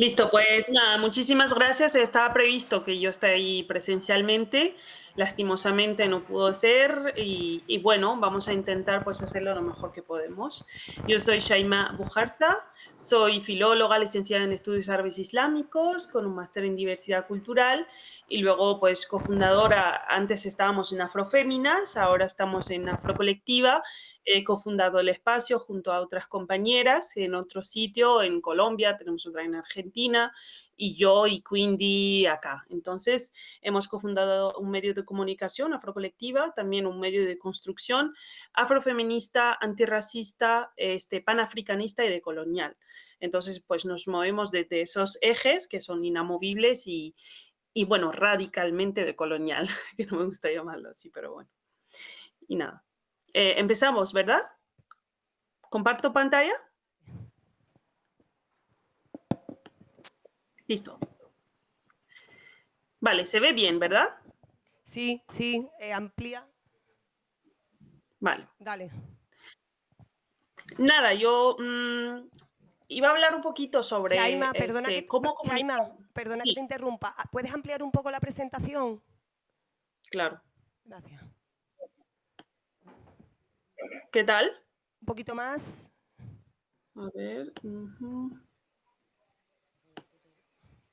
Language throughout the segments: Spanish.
Listo, pues nada, muchísimas gracias. Estaba previsto que yo esté ahí presencialmente. Lastimosamente no pudo ser y bueno, vamos a intentar pues hacerlo lo mejor que podemos. Yo soy Shaima Bujarza, soy filóloga, licenciada en Estudios Árabes Islámicos, con un máster en Diversidad Cultural y luego pues cofundadora, antes estábamos en Afroféminas, ahora estamos en Afrocolectiva. He cofundado el espacio junto a otras compañeras en otro sitio, en Colombia, tenemos otra en Argentina, y yo y Quindi acá. Entonces, hemos cofundado un medio de comunicación, Afrocolectiva, también un medio de construcción afrofeminista, antirracista, panafricanista y decolonial. Entonces, pues nos movemos desde esos ejes que son inamovibles y bueno, radicalmente decolonial, que no me gusta llamarlo así, pero bueno. Y nada. Empezamos, ¿verdad? ¿Comparto pantalla? Listo. Vale, se ve bien, ¿verdad? Sí, sí, amplía. Vale. Dale. Nada, yo iba a hablar un poquito sobre Chaima, perdona que, cómo Chaima, comunicar. perdona que te Sí, interrumpa. ¿Puedes ampliar un poco la presentación? claro. Gracias. ¿Qué tal? Un poquito más. A ver.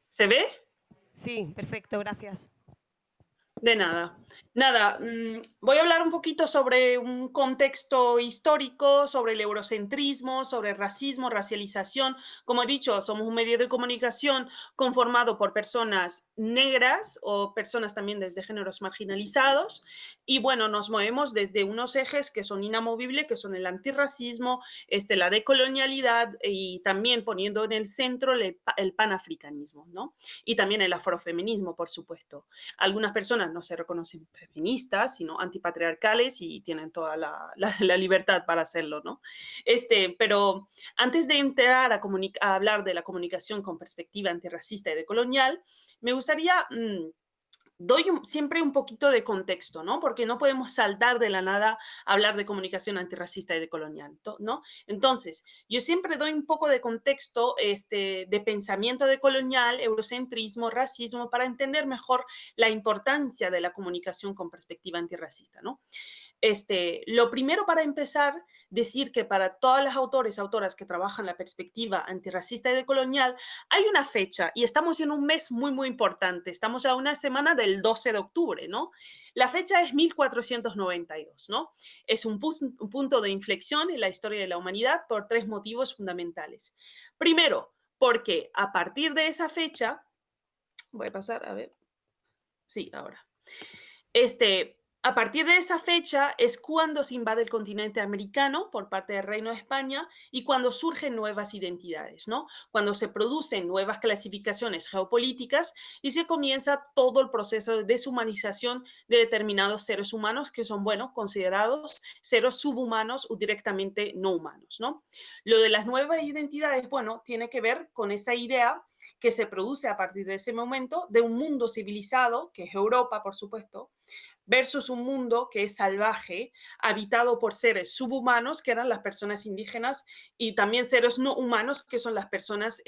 ¿Se ve? Sí, perfecto, gracias. De nada. Nada, voy a hablar un poquito sobre un contexto histórico, sobre el eurocentrismo, sobre el racismo, racialización. Como he dicho, somos un medio de comunicación conformado por personas negras o personas también desde géneros marginalizados. Y bueno, nos movemos desde unos ejes que son inamovibles, que son el antirracismo, la decolonialidad y también poniendo en el centro el panafricanismo, ¿no? Y también el afrofeminismo, por supuesto. Algunas personas no se reconocen feministas, sino antipatriarcales y tienen toda la libertad para hacerlo, ¿no? Pero antes de entrar a hablar de la comunicación con perspectiva antirracista y decolonial, me gustaría doy siempre un poquito de contexto, ¿no? Porque no podemos saltar de la nada a hablar de comunicación antirracista y decolonial, ¿no? Entonces, yo siempre doy un poco de contexto de pensamiento decolonial, eurocentrismo, racismo, para entender mejor la importancia de la comunicación con perspectiva antirracista, ¿no? Lo primero para empezar, decir que para todas las autores, autoras que trabajan la perspectiva antirracista y decolonial, hay una fecha y estamos en un mes muy, muy importante. Estamos a una semana del 12 de octubre, ¿no? La fecha es 1492, ¿no? Es un punto de inflexión en la historia de la humanidad por tres motivos fundamentales. Primero, porque a partir de esa fecha, voy a pasar a ver, sí, ahora. A partir de esa fecha es cuando se invade el continente americano por parte del Reino de España y cuando surgen nuevas identidades, ¿no? Cuando se producen nuevas clasificaciones geopolíticas y se comienza todo el proceso de deshumanización de determinados seres humanos que son, bueno, considerados seres subhumanos o directamente no humanos, ¿no? Lo de las nuevas identidades, bueno, tiene que ver con esa idea que se produce a partir de ese momento de un mundo civilizado, que es Europa, por supuesto, versus un mundo que es salvaje, habitado por seres subhumanos, que eran las personas indígenas, y también seres no humanos, que son las personas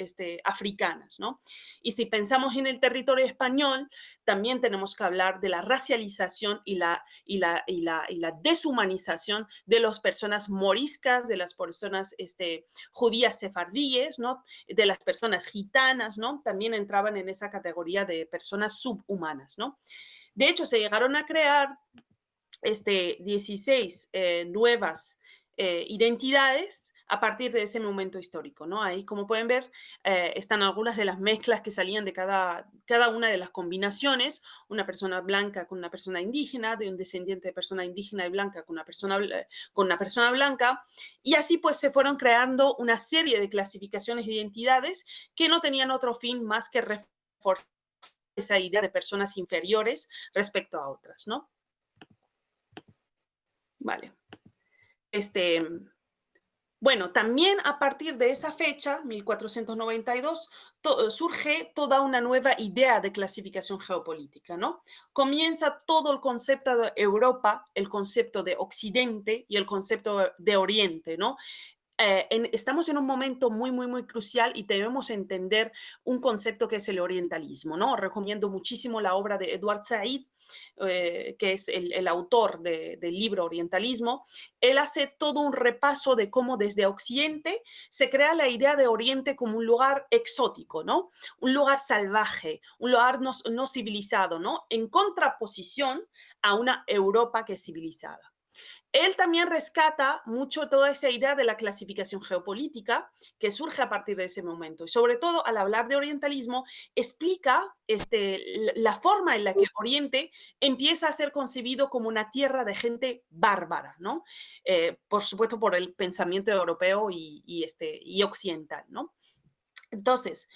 africanas, ¿no? Y si pensamos en el territorio español, también tenemos que hablar de la racialización y la deshumanización de las personas moriscas, de las personas judías sefardíes, ¿no? De las personas gitanas, ¿no? También entraban en esa categoría de personas subhumanas, ¿no? De hecho, se llegaron a crear 16 nuevas identidades a partir de ese momento histórico, ¿no? Ahí, como pueden ver, están algunas de las mezclas que salían de cada una de las combinaciones, una persona blanca con una persona indígena, de un descendiente de persona indígena y blanca con una persona blanca, y así pues se fueron creando una serie de clasificaciones de identidades que no tenían otro fin más que reforzar esa idea de personas inferiores respecto a otras, ¿no? Vale. Bueno, también a partir de esa fecha, 1492, surge toda una nueva idea de clasificación geopolítica, ¿no? Comienza todo el concepto de Europa, el concepto de Occidente y el concepto de Oriente, ¿no? estamos en un momento muy, muy, muy crucial y debemos entender un concepto que es el orientalismo, ¿no? Recomiendo muchísimo la obra de Edward Said, que es el autor del libro Orientalismo. Él hace todo un repaso de cómo desde Occidente se crea la idea de Oriente como un lugar exótico, ¿no? Un lugar salvaje, un lugar no civilizado, ¿no? En contraposición a una Europa que es civilizada. Él también rescata mucho toda esa idea de la clasificación geopolítica que surge a partir de ese momento. Y sobre todo, al hablar de orientalismo, explica la forma en la que Oriente empieza a ser concebido como una tierra de gente bárbara, ¿no? Por supuesto, por el pensamiento europeo y occidental, ¿no? Entonces,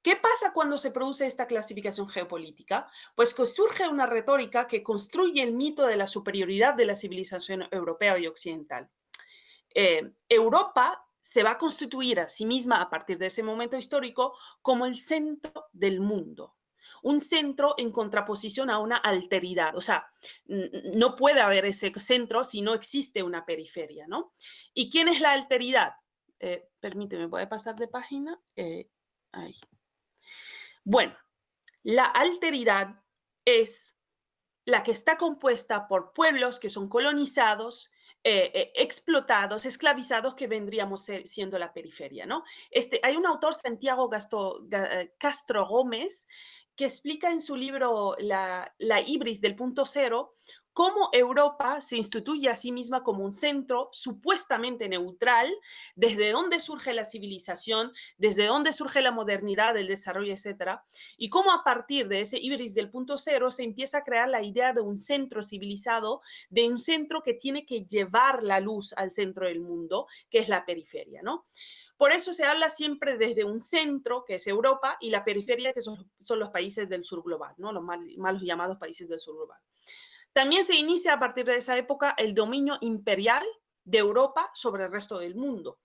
¿qué pasa cuando se produce esta clasificación geopolítica? Pues que surge una retórica que construye el mito de la superioridad de la civilización europea y occidental. Europa se va a constituir a sí misma a partir de ese momento histórico como el centro del mundo. Un centro en contraposición a una alteridad. O sea, no puede haber ese centro si no existe una periferia, ¿no? ¿Y quién es la alteridad? Permíteme, voy a pasar de página. Ahí. Bueno, la alteridad es la que está compuesta por pueblos que son colonizados, explotados, esclavizados, que vendríamos siendo la periferia, ¿no? Hay un autor, Santiago Castro Gómez, que explica en su libro La Ibris del punto cero cómo Europa se instituye a sí misma como un centro supuestamente neutral, desde donde surge la civilización, desde donde surge la modernidad, el desarrollo, etcétera, y cómo a partir de ese Ibris del punto cero se empieza a crear la idea de un centro civilizado, de un centro que tiene que llevar la luz al centro del mundo, que es la periferia, ¿no? Por eso se habla siempre desde un centro, que es Europa, y la periferia, que son los países del sur global, ¿no? Los malos llamados países del sur global. También se inicia a partir de esa época el dominio imperial de Europa sobre el resto del mundo.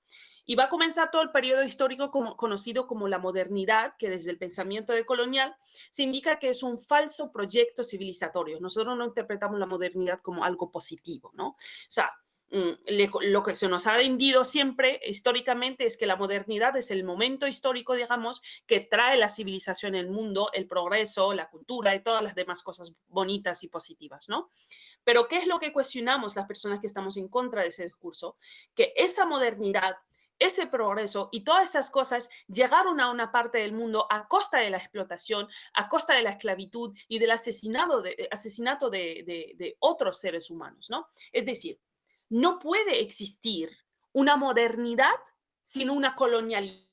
Y va a comenzar todo el periodo histórico conocido como la modernidad, que desde el pensamiento decolonial se indica que es un falso proyecto civilizatorio. Nosotros no interpretamos la modernidad como algo positivo, ¿no? O sea, lo que se nos ha vendido siempre históricamente es que la modernidad es el momento histórico, digamos, que trae la civilización en el mundo, el progreso, la cultura y todas las demás cosas bonitas y positivas, ¿no? Pero ¿qué es lo que cuestionamos las personas que estamos en contra de ese discurso? Que esa modernidad, ese progreso y todas esas cosas llegaron a una parte del mundo a costa de la explotación, a costa de la esclavitud y del asesinato de otros seres humanos, ¿no? Es decir, no puede existir una modernidad sin una colonialidad.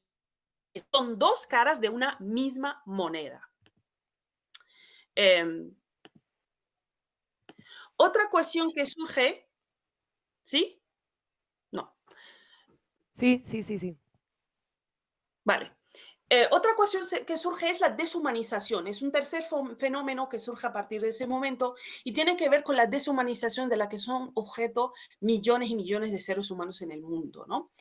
Son dos caras de una misma moneda. Otra cuestión que surge, ¿sí? No, Sí, sí, sí, sí. vale. Otra cuestión que surge es la deshumanización. Es un tercer fenómeno que surge a partir de ese momento y tiene que ver con la deshumanización de la que son objeto millones y millones de seres humanos en el mundo, ¿no?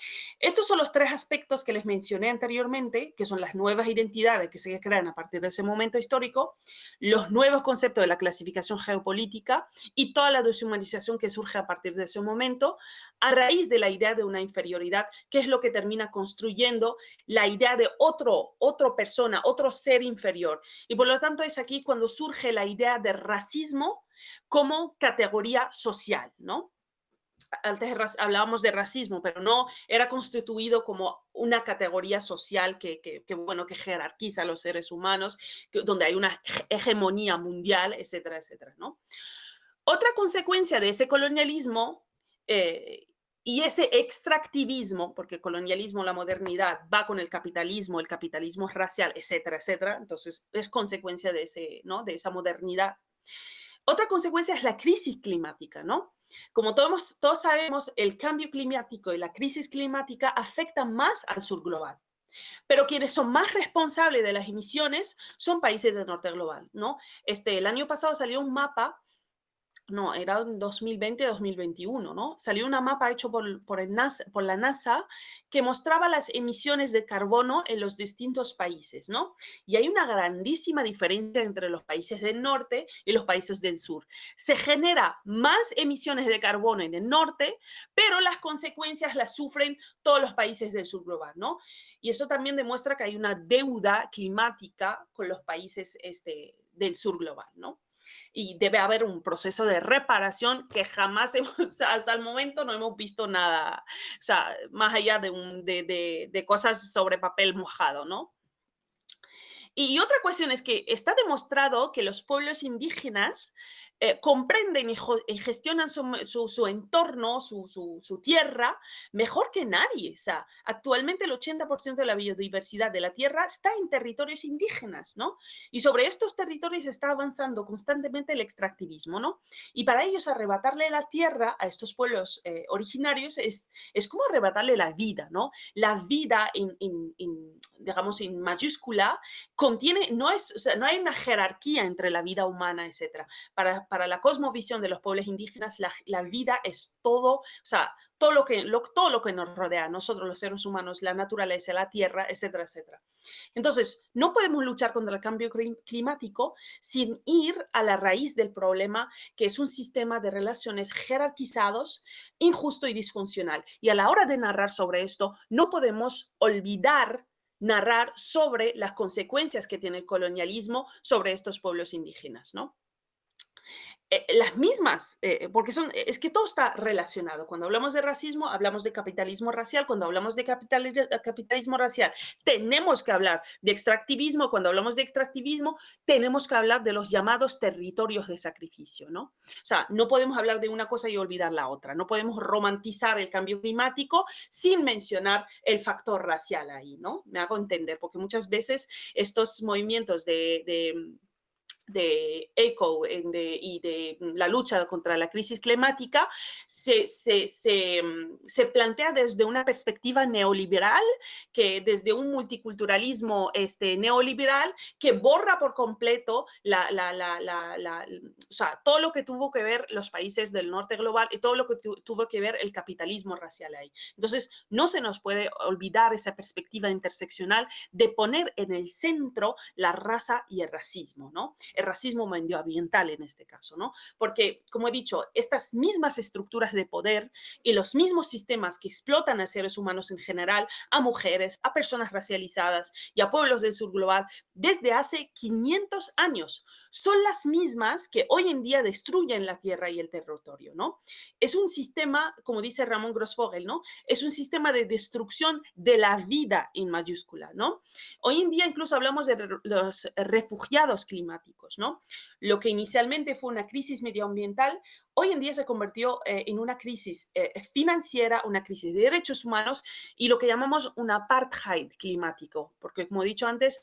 Estos son los tres aspectos que les mencioné anteriormente, que son las nuevas identidades que se crean a partir de ese momento histórico, los nuevos conceptos de la clasificación geopolítica y toda la deshumanización que surge a partir de ese momento, a raíz de la idea de una inferioridad, que es lo que termina construyendo la idea de otra persona, otro ser inferior. Y por lo tanto es aquí cuando surge la idea de racismo como categoría social, ¿no? Antes hablábamos de racismo, pero no era constituido como una categoría social bueno, que jerarquiza a los seres humanos, donde hay una hegemonía mundial, etcétera, etcétera, ¿no? Otra consecuencia de ese colonialismo y ese extractivismo, porque el colonialismo, la modernidad, va con el capitalismo racial, etcétera, etcétera. Entonces, es consecuencia de, ¿no? de esa modernidad. Otra consecuencia es la crisis climática, ¿no? Como todos sabemos, el cambio climático y la crisis climática afectan más al sur global. Pero quienes son más responsables de las emisiones son países del norte global, ¿no? El año pasado salió un mapa no, era en 2020-2021, ¿no? Salió un mapa hecho por el NASA, por la NASA que mostraba las emisiones de carbono en los distintos países, ¿no? Y hay una grandísima diferencia entre los países del norte y los países del sur. Se genera más emisiones de carbono en el norte, pero las consecuencias las sufren todos los países del sur global, ¿no? Y esto también demuestra que hay una deuda climática con los países del sur global, ¿no? Y debe haber un proceso de reparación que jamás hemos, o sea, hasta el momento no hemos visto nada, o sea, más allá de cosas sobre papel mojado, ¿no? Y otra cuestión es que está demostrado que los pueblos indígenas comprenden y gestionan su entorno, su tierra, mejor que nadie. O sea, actualmente el 80% de la biodiversidad de la tierra está en territorios indígenas, ¿no? Y sobre estos territorios está avanzando constantemente el extractivismo, ¿no? Y para ellos arrebatarle la tierra a estos pueblos originarios es como arrebatarle la vida, ¿no? La vida digamos, en mayúscula contiene, no, es, o sea, no hay una jerarquía entre la vida humana, etcétera. Para la cosmovisión de los pueblos indígenas, la vida es todo, o sea, todo lo que nos rodea, nosotros los seres humanos, la naturaleza, la tierra, etcétera, etcétera. Entonces, no podemos luchar contra el cambio climático sin ir a la raíz del problema, que es un sistema de relaciones jerarquizados, injusto y disfuncional. Y a la hora de narrar sobre esto, no podemos olvidar narrar sobre las consecuencias que tiene el colonialismo sobre estos pueblos indígenas, ¿no? Las mismas, porque es que todo está relacionado. Cuando hablamos de racismo, hablamos de capitalismo racial. Cuando hablamos de capitalismo racial, tenemos que hablar de extractivismo. Cuando hablamos de extractivismo, tenemos que hablar de los llamados territorios de sacrificio, ¿no? O sea, no podemos hablar de una cosa y olvidar la otra. No podemos romantizar el cambio climático sin mencionar el factor racial ahí, ¿no? Me hago entender, porque muchas veces estos movimientos de eco y de la lucha contra la crisis climática se plantea desde una perspectiva neoliberal, que desde un multiculturalismo neoliberal que borra por completo o sea, todo lo que tuvo que ver los países del norte global y todo lo que tuvo que ver el capitalismo racial ahí. Entonces, no se nos puede olvidar esa perspectiva interseccional de poner en el centro la raza y el racismo, ¿no? El racismo medioambiental en este caso, ¿no? Porque, como he dicho, estas mismas estructuras de poder y los mismos sistemas que explotan a seres humanos en general, a mujeres, a personas racializadas y a pueblos del sur global desde hace 500 años, son las mismas que hoy en día destruyen la tierra y el territorio, ¿no? Es un sistema, como dice Ramón Grossfogel, ¿no? Es un sistema de destrucción de la vida en mayúscula, ¿no? Hoy en día incluso hablamos de los refugiados climáticos, ¿no? Lo que inicialmente fue una crisis medioambiental, hoy en día se convirtió en una crisis financiera, una crisis de derechos humanos y lo que llamamos un apartheid climático, porque como he dicho antes,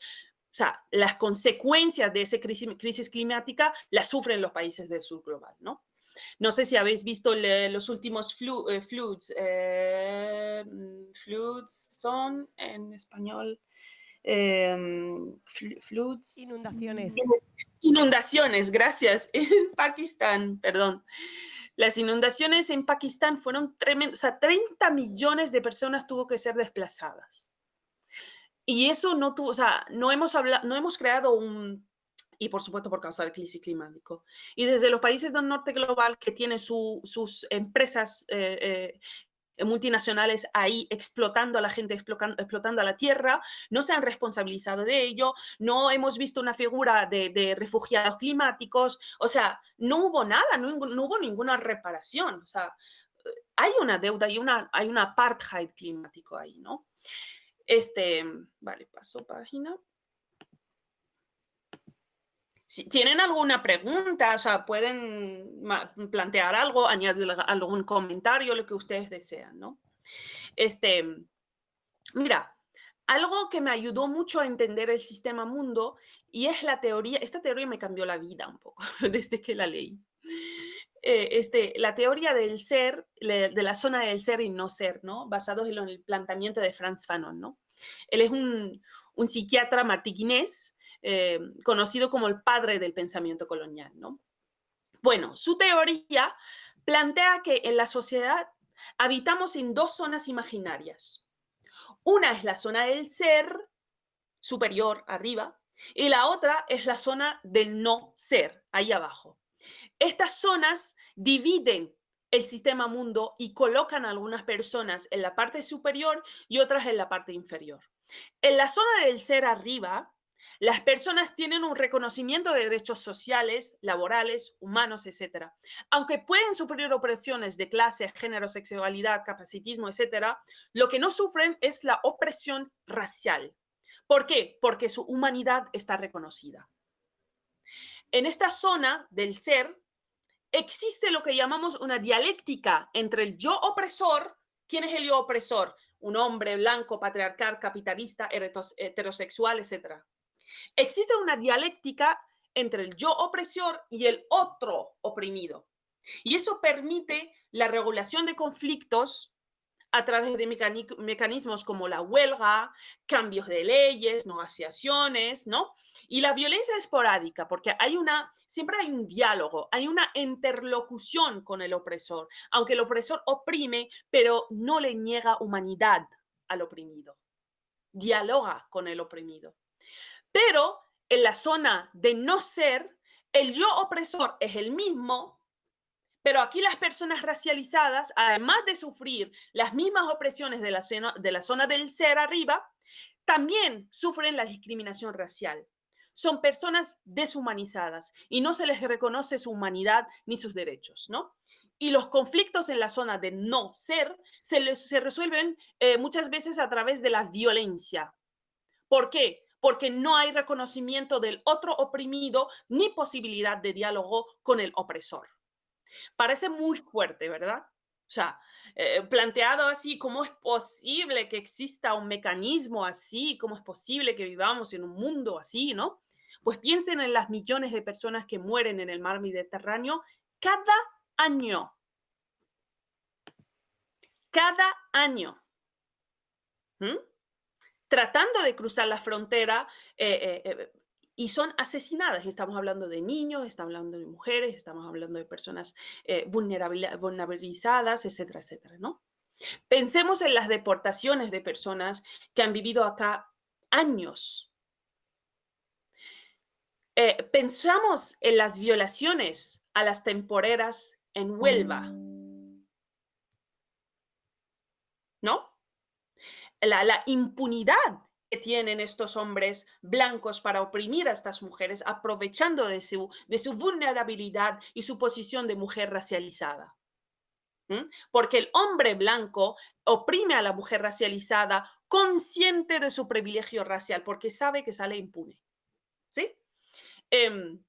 o sea, las consecuencias de esa crisis climática las sufren los países del sur global, ¿no? No sé si habéis visto los últimos floods. Floods son en español floods. Inundaciones. Inundaciones, gracias. En Pakistán, perdón. Las inundaciones en Pakistán fueron tremendas, o sea, 30 millones de personas tuvo que ser desplazadas. Y eso no tuvo, o sea, no hemos creado y por supuesto por causa del crisis climático. Y desde los países del norte global que tienen sus empresas multinacionales ahí explotando a la gente, explotando a la tierra, no se han responsabilizado de ello, no hemos visto una figura de refugiados climáticos, o sea, no hubo nada, no hubo ninguna reparación, o sea, hay una deuda y hay un apartheid climático ahí, ¿no? Vale, paso página. Si tienen alguna pregunta, o sea, pueden plantear algo, añadir algún comentario, lo que ustedes desean, ¿no? Mira, algo que me ayudó mucho a entender el sistema mundo y es la teoría, esta teoría me cambió la vida un poco desde que la leí. La teoría del ser, de la zona del ser y no ser, ¿no? Basados en el planteamiento de Frantz Fanon, ¿no? Él es un psiquiatra martiniqués conocido como el padre del pensamiento colonial, ¿no? Bueno, su teoría plantea que en la sociedad habitamos en dos zonas imaginarias. Una es la zona del ser superior, arriba, y la otra es la zona del no ser, ahí abajo. Estas zonas dividen el sistema mundo y colocan a algunas personas en la parte superior y otras en la parte inferior. En la zona del ser arriba, las personas tienen un reconocimiento de derechos sociales, laborales, humanos, etcétera. Aunque pueden sufrir opresiones de clase, género, sexualidad, capacitismo, etcétera, lo que no sufren es la opresión racial. ¿Por qué? Porque su humanidad está reconocida. En esta zona del ser existe lo que llamamos una dialéctica entre el yo opresor. ¿Quién es el yo opresor? Un hombre blanco, patriarcal, capitalista, heterosexual, etcétera. Existe una dialéctica entre el yo opresor y el otro oprimido. Y eso permite la regulación de conflictos a través de mecanismos como la huelga, cambios de leyes, negociaciones, ¿no? Y la violencia esporádica, porque siempre hay un diálogo, hay una interlocución con el opresor, aunque el opresor oprime, pero no le niega humanidad al oprimido, dialoga con el oprimido. Pero en la zona de no ser, el yo opresor es el mismo, pero aquí las personas racializadas, además de sufrir las mismas opresiones de la zona del ser arriba, también sufren la discriminación racial. Son personas deshumanizadas y no se les reconoce su humanidad ni sus derechos, ¿no? Y los conflictos en la zona de no ser se resuelven muchas veces a través de la violencia. ¿Por qué? Porque no hay reconocimiento del otro oprimido ni posibilidad de diálogo con el opresor. Parece muy fuerte, ¿verdad? O sea, planteado así, ¿cómo es posible que exista un mecanismo así? ¿Cómo es posible que vivamos en un mundo así, no? Pues piensen en las millones de personas que mueren en el mar Mediterráneo cada año, cada año. ¿Mm? Tratando de cruzar la frontera y son asesinadas. Estamos hablando de niños, estamos hablando de mujeres, estamos hablando de personas vulnerabilizadas, etcétera, etcétera, ¿no? Pensemos en las deportaciones de personas que han vivido acá años. Pensamos en las violaciones a las temporeras en Huelva, ¿no? La impunidad que tienen estos hombres blancos para oprimir a estas mujeres, aprovechando de su vulnerabilidad y su posición de mujer racializada. Porque el hombre blanco oprime a la mujer racializada consciente de su privilegio racial, porque sabe que sale impune. ¿Sí? Em,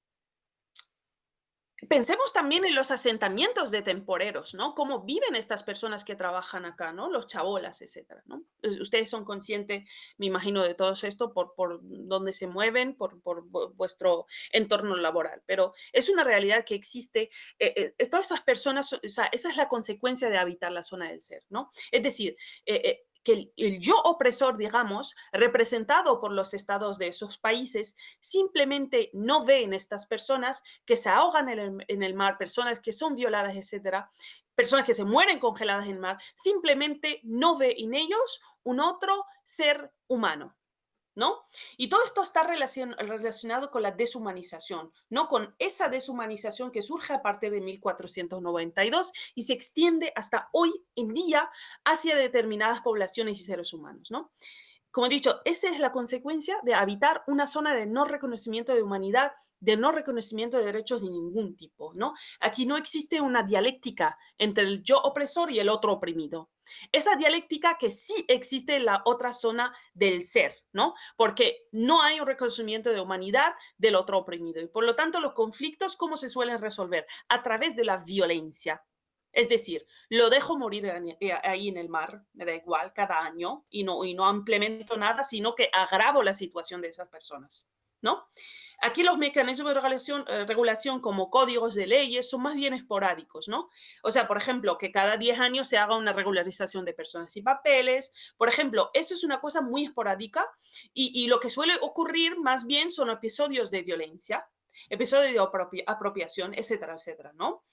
Pensemos también en los asentamientos de temporeros, ¿no? Cómo viven estas personas que trabajan acá, ¿no? Los chabolas, etcétera, ¿no? Ustedes son conscientes, me imagino, de todo esto por dónde se mueven, por vuestro entorno laboral, pero es una realidad que existe. Todas esas personas, o sea, esa es la consecuencia de habitar la zona del ser, ¿no? Es decir, que el yo opresor, digamos, representado por los estados de esos países, simplemente no ve en estas personas que se ahogan en el mar, personas que son violadas, etcétera, personas que se mueren congeladas en el mar, simplemente no ve en ellos un otro ser humano. ¿No? Y todo esto está relacionado con la deshumanización, ¿no? Con esa deshumanización que surge a partir de 1492 y se extiende hasta hoy en día hacia determinadas poblaciones y seres humanos, ¿no? Como he dicho, esa es la consecuencia de habitar una zona de no reconocimiento de humanidad, de no reconocimiento de derechos de ningún tipo, ¿no? Aquí no existe una dialéctica entre el yo opresor y el otro oprimido. Esa dialéctica que sí existe en la otra zona del ser, ¿no? Porque no hay un reconocimiento de humanidad del otro oprimido. Y por lo tanto, los conflictos, ¿cómo se suelen resolver? A través de la violencia. Es decir, lo dejo morir ahí en el mar, me da igual, cada año, y no implemento nada, sino que agravo la situación de esas personas, ¿no? Aquí los mecanismos de regulación como códigos de leyes son más bien esporádicos, ¿no? O sea, por ejemplo, que cada 10 años se haga una regularización de personas y papeles. Por ejemplo, eso es una cosa muy esporádica y lo que suele ocurrir más bien son episodios de violencia. episodio de apropiación, etcétera, etcétera, ¿no?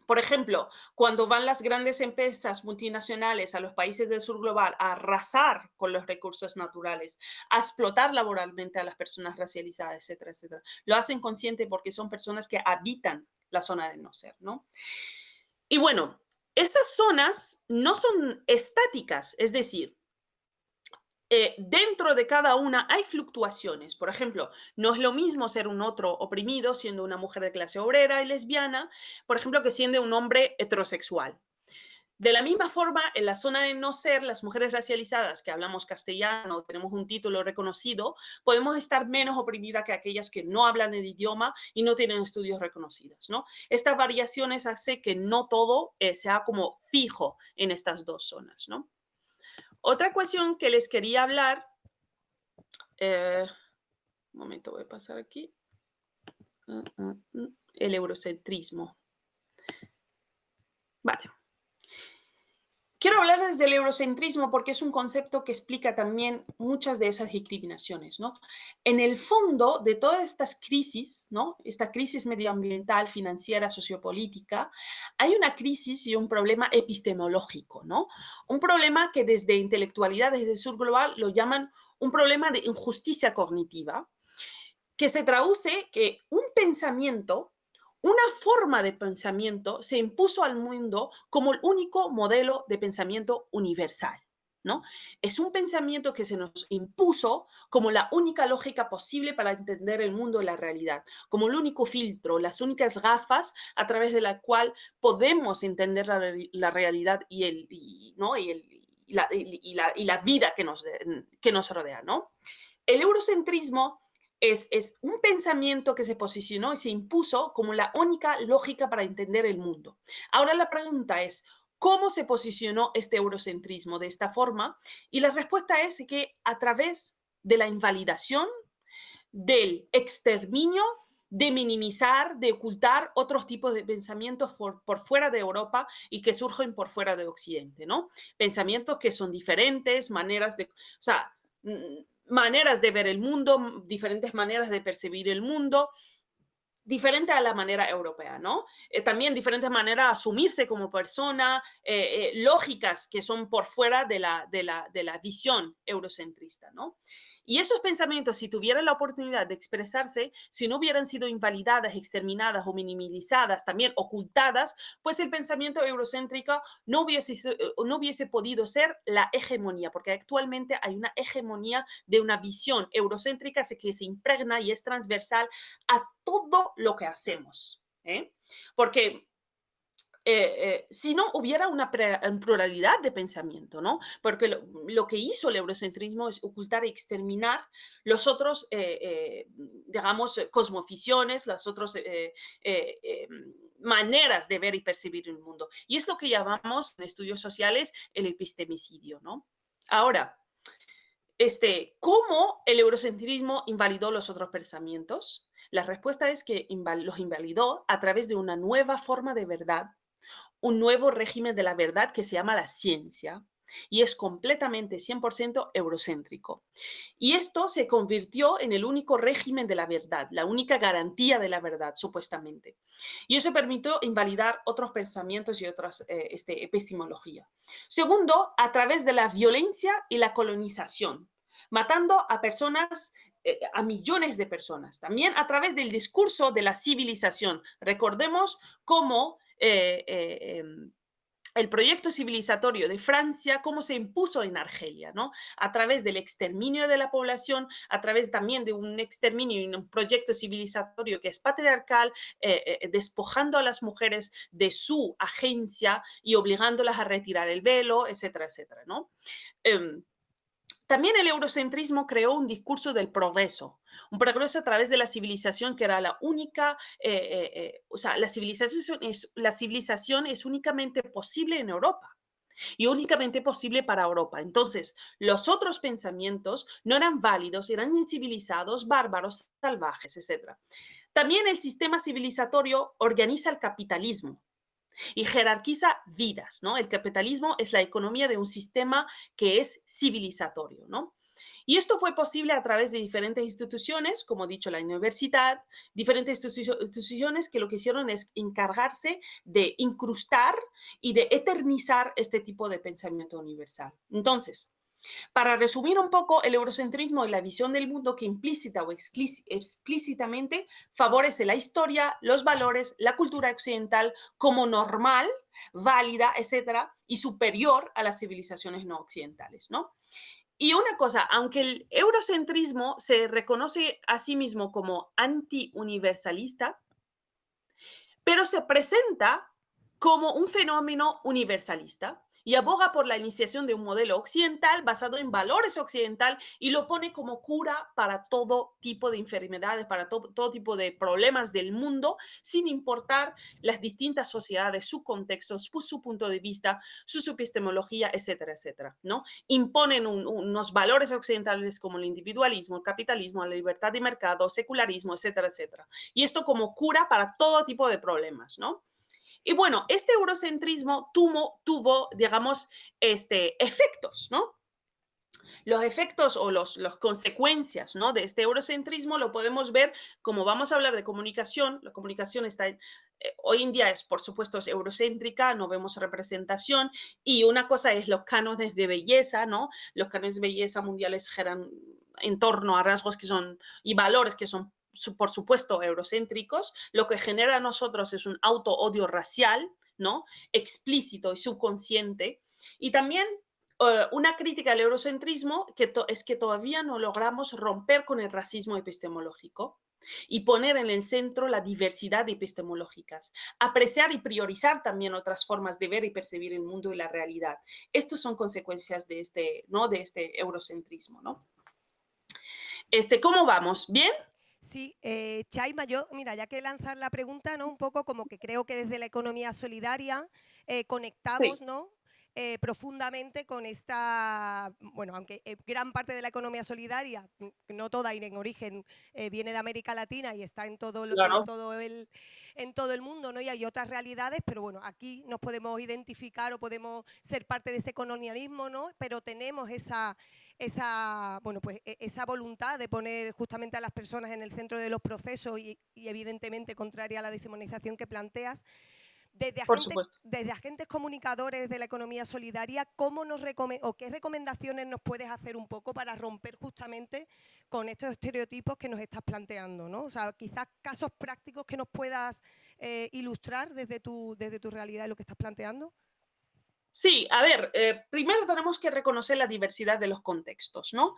Por ejemplo, cuando van las grandes empresas multinacionales a los países del sur global a arrasar con los recursos naturales, a explotar laboralmente a las personas racializadas, etcétera, etcétera, lo hacen consciente porque son personas que habitan la zona de no ser, ¿no? Y bueno, esas zonas no son estáticas, es decir, dentro de cada una hay fluctuaciones. Por ejemplo, no es lo mismo ser un otro oprimido siendo una mujer de clase obrera y lesbiana, por ejemplo, que siendo un hombre heterosexual. De la misma forma, en la zona de no ser, las mujeres racializadas que hablamos castellano, tenemos un título reconocido, podemos estar menos oprimidas que aquellas que no hablan el idioma y no tienen estudios reconocidos, ¿no? Estas variaciones hacen que no todo sea como fijo en estas dos zonas, ¿no? Otra cuestión que les quería hablar, un momento, voy a pasar aquí, el eurocentrismo. Vale. Quiero hablar desde el eurocentrismo porque es un concepto que explica también muchas de esas discriminaciones, ¿no? En el fondo de todas estas crisis, ¿no? Esta crisis medioambiental, financiera, sociopolítica, hay una crisis y un problema epistemológico, ¿no? Un problema que desde intelectualidad, desde el sur global, lo llaman un problema de injusticia cognitiva, que se traduce que un pensamiento, una forma de pensamiento se impuso al mundo como el único modelo de pensamiento universal, ¿no? Es un pensamiento que se nos impuso como la única lógica posible para entender el mundo y la realidad, como el único filtro, las únicas gafas a través de la cual podemos entender la realidad ¿no? y la vida que nos rodea, ¿no? El eurocentrismo es un pensamiento que se posicionó y se impuso como la única lógica para entender el mundo. Ahora la pregunta es, ¿cómo se posicionó este eurocentrismo de esta forma? Y la respuesta es que a través de la invalidación, del exterminio, de minimizar, de ocultar otros tipos de pensamientos por fuera de Europa y que surgen por fuera de Occidente, ¿no? Pensamientos que son diferentes, maneras de, o sea, maneras de ver el mundo, diferentes maneras de percibir el mundo, diferente a la manera europea, ¿no? También diferentes maneras de asumirse como persona, lógicas que son por fuera de la visión eurocentrista, ¿no? Y esos pensamientos, si tuvieran la oportunidad de expresarse, si no hubieran sido invalidadas, exterminadas o minimizadas, también ocultadas, pues el pensamiento eurocéntrico no hubiese podido ser la hegemonía, porque actualmente hay una hegemonía de una visión eurocéntrica que se impregna y es transversal a todo lo que hacemos. Porque si no hubiera una pluralidad de pensamiento, ¿no? Porque lo que hizo el eurocentrismo es ocultar y exterminar los otros, digamos, cosmovisiones, las otras maneras de ver y percibir el mundo. Y es lo que llamamos en estudios sociales el epistemicidio, ¿no? Ahora, ¿cómo el eurocentrismo invalidó los otros pensamientos? La respuesta es que los invalidó a través de una nueva forma de verdad, un nuevo régimen de la verdad que se llama la ciencia y es completamente 100% eurocéntrico. Y esto se convirtió en el único régimen de la verdad, la única garantía de la verdad, supuestamente. Y eso permitió invalidar otros pensamientos y otras epistemología. Segundo, a través de la violencia y la colonización, matando a personas, a millones de personas. También a través del discurso de la civilización. Recordemos cómo el proyecto civilizatorio de Francia, cómo se impuso en Argelia, ¿no? A través del exterminio de la población, a través también de un exterminio y un proyecto civilizatorio que es patriarcal, despojando a las mujeres de su agencia y obligándolas a retirar el velo, etcétera, etcétera, ¿no? También el eurocentrismo creó un discurso del progreso, un progreso a través de la civilización que era la única, o sea, la civilización es únicamente posible en Europa y únicamente posible para Europa. Entonces, los otros pensamientos no eran válidos, eran incivilizados, bárbaros, salvajes, etc. También el sistema civilizatorio organiza el capitalismo y jerarquiza vidas, ¿no? El capitalismo es la economía de un sistema que es civilizatorio, ¿no? Y esto fue posible a través de diferentes instituciones, como he dicho, la universidad, diferentes instituciones que lo que hicieron es encargarse de incrustar y de eternizar este tipo de pensamiento universal. Entonces, para resumir un poco, el eurocentrismo es la visión del mundo que implícita o explícitamente favorece la historia, los valores, la cultura occidental como normal, válida, etcétera, y superior a las civilizaciones no occidentales, ¿no? Y una cosa, aunque el eurocentrismo se reconoce a sí mismo como anti-universalista, pero se presenta como un fenómeno universalista y aboga por la iniciación de un modelo occidental basado en valores occidental y lo pone como cura para todo tipo de enfermedades, para todo tipo de problemas del mundo, sin importar las distintas sociedades, su contexto, su punto de vista, su epistemología, etcétera, etcétera, ¿no? Imponen unos valores occidentales como el individualismo, el capitalismo, la libertad de mercado, secularismo, etcétera, etcétera. Y esto como cura para todo tipo de problemas, ¿no? Y bueno, este eurocentrismo tuvo digamos, efectos, ¿no? Los efectos o las consecuencias, ¿no? De este eurocentrismo lo podemos ver como vamos a hablar de comunicación. La comunicación está, hoy en día es, por supuesto, es eurocéntrica, no vemos representación. Y una cosa es los cánones de belleza, ¿no? Los cánones de belleza mundiales giran en torno a rasgos que son y valores que son por supuesto, eurocéntricos, lo que genera a nosotros es un auto-odio racial, ¿no? Explícito y subconsciente. Y también una crítica al eurocentrismo es que todavía no logramos romper con el racismo epistemológico y poner en el centro la diversidad epistemológicas, apreciar y priorizar también otras formas de ver y percibir el mundo y la realidad. Estas son consecuencias de ¿no? De este eurocentrismo, ¿no? ¿Cómo vamos? ¿Bien? Sí, Chaima, yo, mira, ya que lanzar la pregunta, ¿no? Un poco como que creo que desde la economía solidaria conectamos, Sí, ¿no? Profundamente con esta, bueno, aunque gran parte de la economía solidaria, no toda y en origen viene de América Latina y está en todo, claro, en todo el mundo, ¿no? Y hay otras realidades, pero bueno, aquí nos podemos identificar o podemos ser parte de ese colonialismo, ¿no? Pero tenemos bueno, pues, esa voluntad de poner justamente a las personas en el centro de los procesos y evidentemente contraria a la deshumanización que planteas. por supuesto. Desde agentes comunicadores de la economía solidaria, ¿cómo o qué recomendaciones nos puedes hacer un poco para romper justamente con estos estereotipos que nos estás planteando, ¿no? O sea, quizás casos prácticos que nos puedas ilustrar desde tu realidad y lo que estás planteando. Sí, a ver, primero tenemos que reconocer la diversidad de los contextos, ¿no?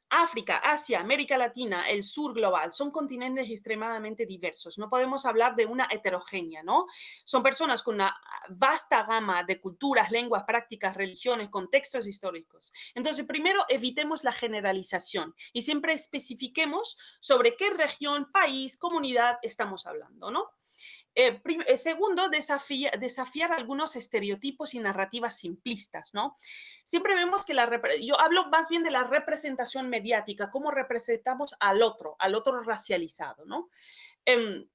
África, Asia, América Latina, el sur global, son continentes extremadamente diversos. No podemos hablar de una heterogénea, ¿no? Son personas con una vasta gama de culturas, lenguas, prácticas, religiones, contextos históricos. Entonces, primero, evitemos la generalización y siempre especifiquemos sobre qué región, país, comunidad estamos hablando, ¿no? Segundo, desafiar algunos estereotipos y narrativas simplistas, ¿no? Siempre vemos que yo hablo más bien de la representación mediática, cómo representamos al otro racializado, ¿no? Em,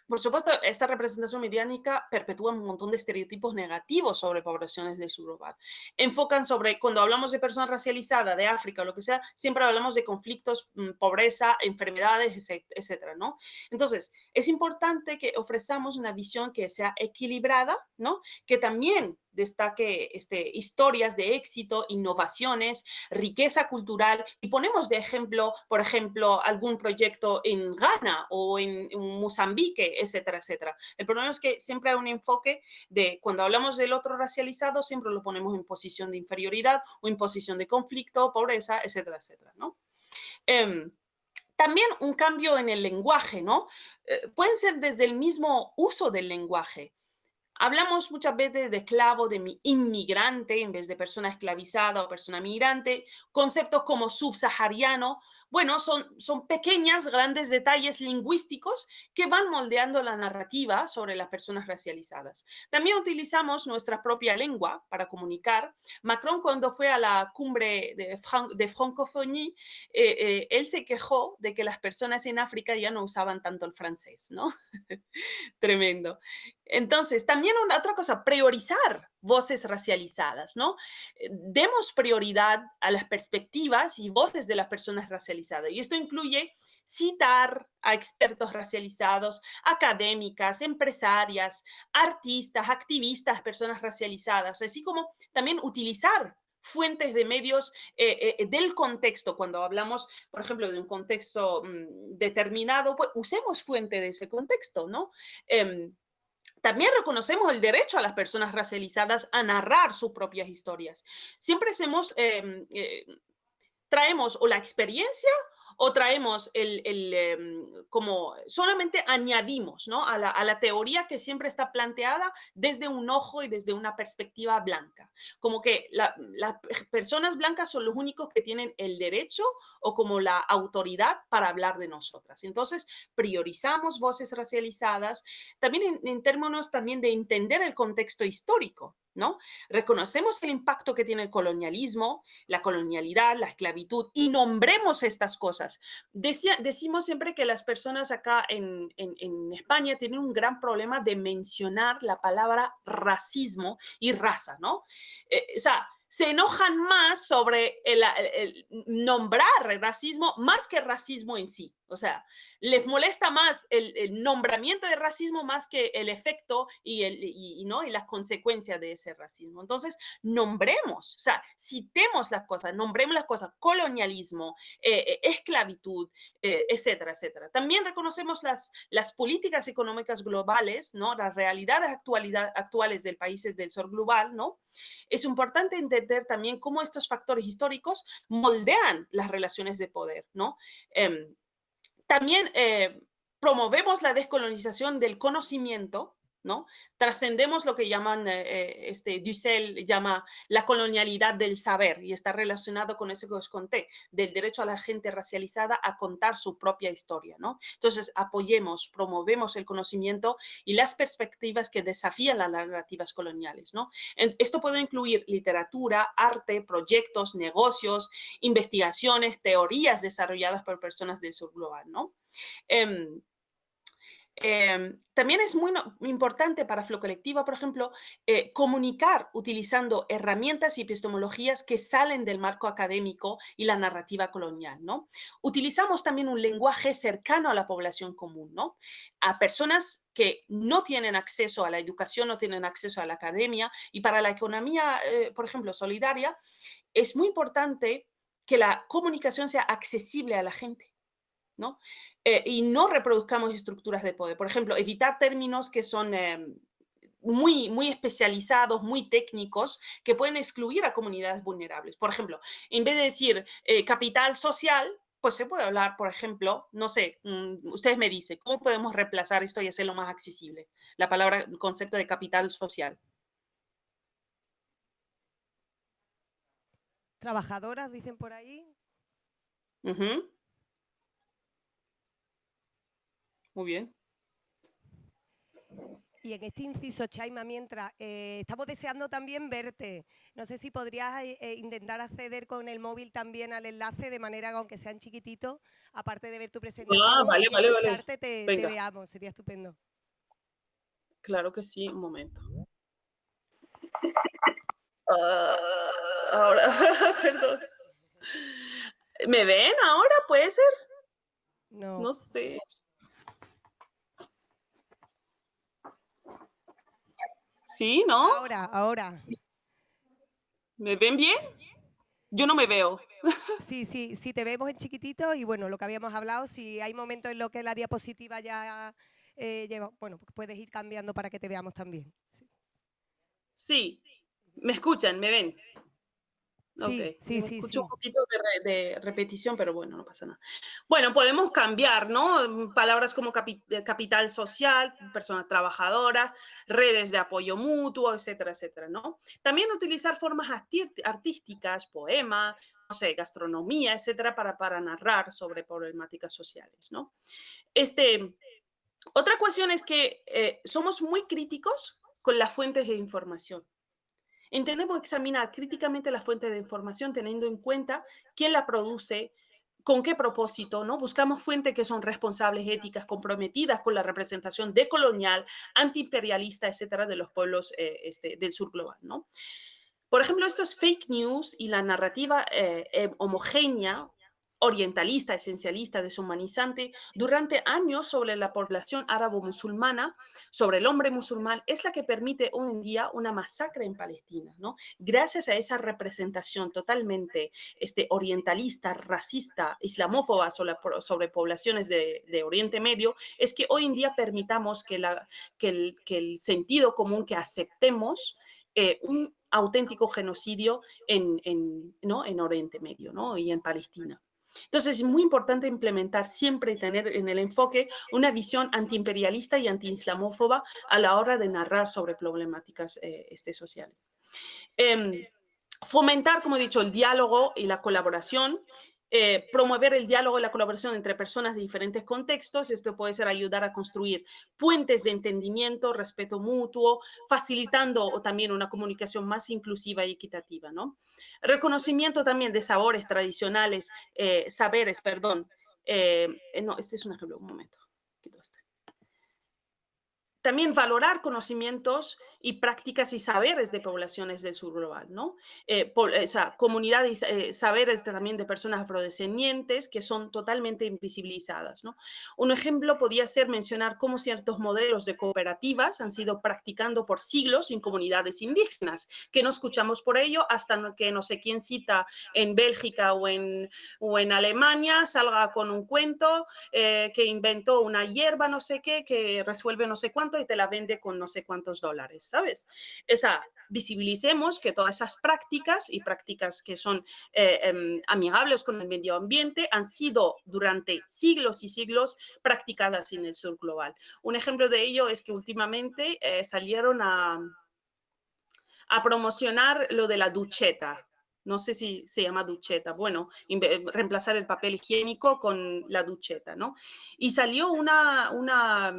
por supuesto, esta representación mediática perpetúa un montón de estereotipos negativos sobre poblaciones del sur global. Enfocan sobre, cuando hablamos de personas racializadas, de África o lo que sea, siempre hablamos de conflictos, pobreza, enfermedades, etcétera, ¿no? Entonces, es importante que ofrezcamos una visión que sea equilibrada, ¿no? Que también destaque historias de éxito, innovaciones, riqueza cultural y ponemos de ejemplo, por ejemplo, algún proyecto en Ghana o en Mozambique, etcétera, etcétera. El problema es que siempre hay un enfoque de cuando hablamos del otro racializado, siempre lo ponemos en posición de inferioridad o en posición de conflicto, pobreza, etcétera, etcétera, ¿no? Eh, también un cambio en el lenguaje, ¿no? Pueden ser desde el mismo uso del lenguaje. Hablamos muchas veces de esclavo, de inmigrante, en vez de persona esclavizada o persona migrante. Conceptos como subsahariano, bueno, son pequeños, grandes detalles lingüísticos que van moldeando la narrativa sobre las personas racializadas. También utilizamos nuestra propia lengua para comunicar. Macron, cuando fue a la cumbre de francofonía, él se quejó de que las personas en África ya no usaban tanto el francés, ¿no? Tremendo. Entonces, también una otra cosa, priorizar voces racializadas, ¿no? Demos prioridad a las perspectivas y voces de las personas racializadas. Y esto incluye citar a expertos racializados, académicas, empresarias, artistas, activistas, personas racializadas, así como también utilizar fuentes de medios del contexto. Cuando hablamos, por ejemplo, de un contexto determinado, pues usemos fuente de ese contexto, ¿no? Em, También reconocemos el derecho a las personas racializadas a narrar sus propias historias. Siempre hacemos traemos o la experiencia o traemos como solamente añadimos, ¿no? A la teoría que siempre está planteada desde un ojo y desde una perspectiva blanca. Como que las personas blancas son los únicos que tienen el derecho o como la autoridad para hablar de nosotras. Entonces, priorizamos voces racializadas, también en términos también de entender el contexto histórico, ¿no? Reconocemos el impacto que tiene el colonialismo, la colonialidad, la esclavitud, y nombremos estas cosas. Decimos siempre que las personas acá en España tienen un gran problema de mencionar la palabra racismo y raza, ¿no? O sea, se enojan más sobre nombrar el racismo más que racismo en sí. O sea, les molesta más el nombramiento de racismo más que el efecto ¿no? y las consecuencias de ese racismo. Entonces, nombremos, o sea, citemos las cosas, nombremos las cosas, colonialismo, esclavitud, etcétera, etcétera. También reconocemos las políticas económicas globales, ¿no? Las realidades actuales del países del sur global, ¿no? Es importante entender también cómo estos factores históricos moldean las relaciones de poder, ¿no? También promovemos la descolonización del conocimiento, ¿no? Trascendemos lo que llaman, Dussel llama la colonialidad del saber, y está relacionado con eso que os conté, del derecho a la gente racializada a contar su propia historia, ¿no? Entonces, apoyemos, promovemos el conocimiento y las perspectivas que desafían las narrativas coloniales, ¿no? Esto puede incluir literatura, arte, proyectos, negocios, investigaciones, teorías desarrolladas por personas del sur global, ¿no? Eh, También es muy importante para Flow Colectiva, por ejemplo, comunicar utilizando herramientas y epistemologías que salen del marco académico y la narrativa colonial, ¿no? Utilizamos también un lenguaje cercano a la población común, ¿no? A personas que no tienen acceso a la educación, no tienen acceso a la academia, y para la economía, por ejemplo, solidaria, es muy importante que la comunicación sea accesible a la gente, ¿no? Y no reproduzcamos estructuras de poder. Por ejemplo, evitar términos que son muy especializados, muy técnicos, que pueden excluir a comunidades vulnerables. Por ejemplo, en vez de decir capital social, pues se puede hablar, por ejemplo, no sé, ustedes me dicen, ¿cómo podemos reemplazar esto y hacerlo más accesible? La palabra, el concepto de capital social. Trabajadoras, dicen por ahí. Ujú. Muy bien. Y en este inciso, Chaima, mientras estamos deseando también verte, no sé si podrías intentar acceder con el móvil también al enlace de manera que, aunque sean chiquititos, aparte de ver tu Ah, presentación vale, y vale, vale. escucharte, te Venga, veamos, sería estupendo. claro que sí, un momento. Ah, ahora, perdón. ¿Me ven ahora? ¿Puede ser? No, No sé. ¿Sí? ¿No? ahora. ¿Me ven bien? Yo no me veo. Sí, sí, sí, te vemos en chiquitito y bueno, lo que habíamos hablado, si hay momentos en los que la diapositiva ya lleva, bueno, pues puedes ir cambiando para que te veamos también. Sí, Sí. ¿Me escuchan? ¿Me ven? Ok. sí, Yo sí, me sí, escucho un sí. poquito de repetición, pero bueno, no pasa nada. Bueno, podemos cambiar, ¿no? Palabras como capital social, personas trabajadoras, redes de apoyo mutuo, etcétera, etcétera, ¿no? También utilizar formas artísticas, poema, no sé, gastronomía, etcétera, para narrar sobre problemáticas sociales, ¿no? Este, Otra cuestión es que somos muy críticos con las fuentes de información. Entendemos examinar críticamente la fuente de información teniendo en cuenta quién la produce, ¿Con qué propósito? ¿No? Buscamos fuentes que son responsables, éticas, comprometidas con la representación decolonial, antiimperialista, etcétera, de los pueblos del sur global. ¿No? Por ejemplo, estos fake news y la narrativa homogénea, orientalista, esencialista, deshumanizante, durante años sobre la población árabo-musulmana, sobre el hombre musulmán, es la que permite hoy en día una masacre en Palestina, ¿no? Gracias a esa representación totalmente orientalista, racista, islamófoba sobre poblaciones de Oriente Medio, es que hoy en día permitamos que el sentido común, que aceptemos un auténtico genocidio ¿no? en Oriente Medio, ¿no? Y en Palestina. Entonces, es muy importante implementar siempre y tener en el enfoque una visión antiimperialista y antiislamófoba a la hora de narrar sobre problemáticas sociales. Fomentar, como he dicho, el diálogo y la colaboración, promover el diálogo y la colaboración entre personas de diferentes contextos. Esto puede ser ayudar a construir puentes de entendimiento, respeto mutuo, facilitando también una comunicación más inclusiva y equitativa, ¿no? Reconocimiento también de sabores tradicionales, saberes, perdón. No, este es un ejemplo, un momento. Quito este. También valorar conocimientos y prácticas y saberes de poblaciones del sur global, ¿no? O sea, comunidades, saberes también de personas afrodescendientes que son totalmente invisibilizadas, ¿no? Un ejemplo podría ser mencionar cómo ciertos modelos de cooperativas han sido practicando por siglos en comunidades indígenas, que no escuchamos por ello hasta que no sé quién cita en Bélgica o en Alemania salga con un cuento que inventó una hierba no sé qué, que resuelve no sé cuánto y te la vende con no sé cuántos dólares, ¿sabes? Visibilicemos que todas esas prácticas y prácticas que son amigables con el medio ambiente han sido durante siglos y siglos practicadas en el sur global. Un ejemplo de ello es que últimamente salieron a promocionar lo de la ducheta. No sé si se llama ducheta. Bueno, reemplazar el papel higiénico con la ducheta, ¿no? Y salió una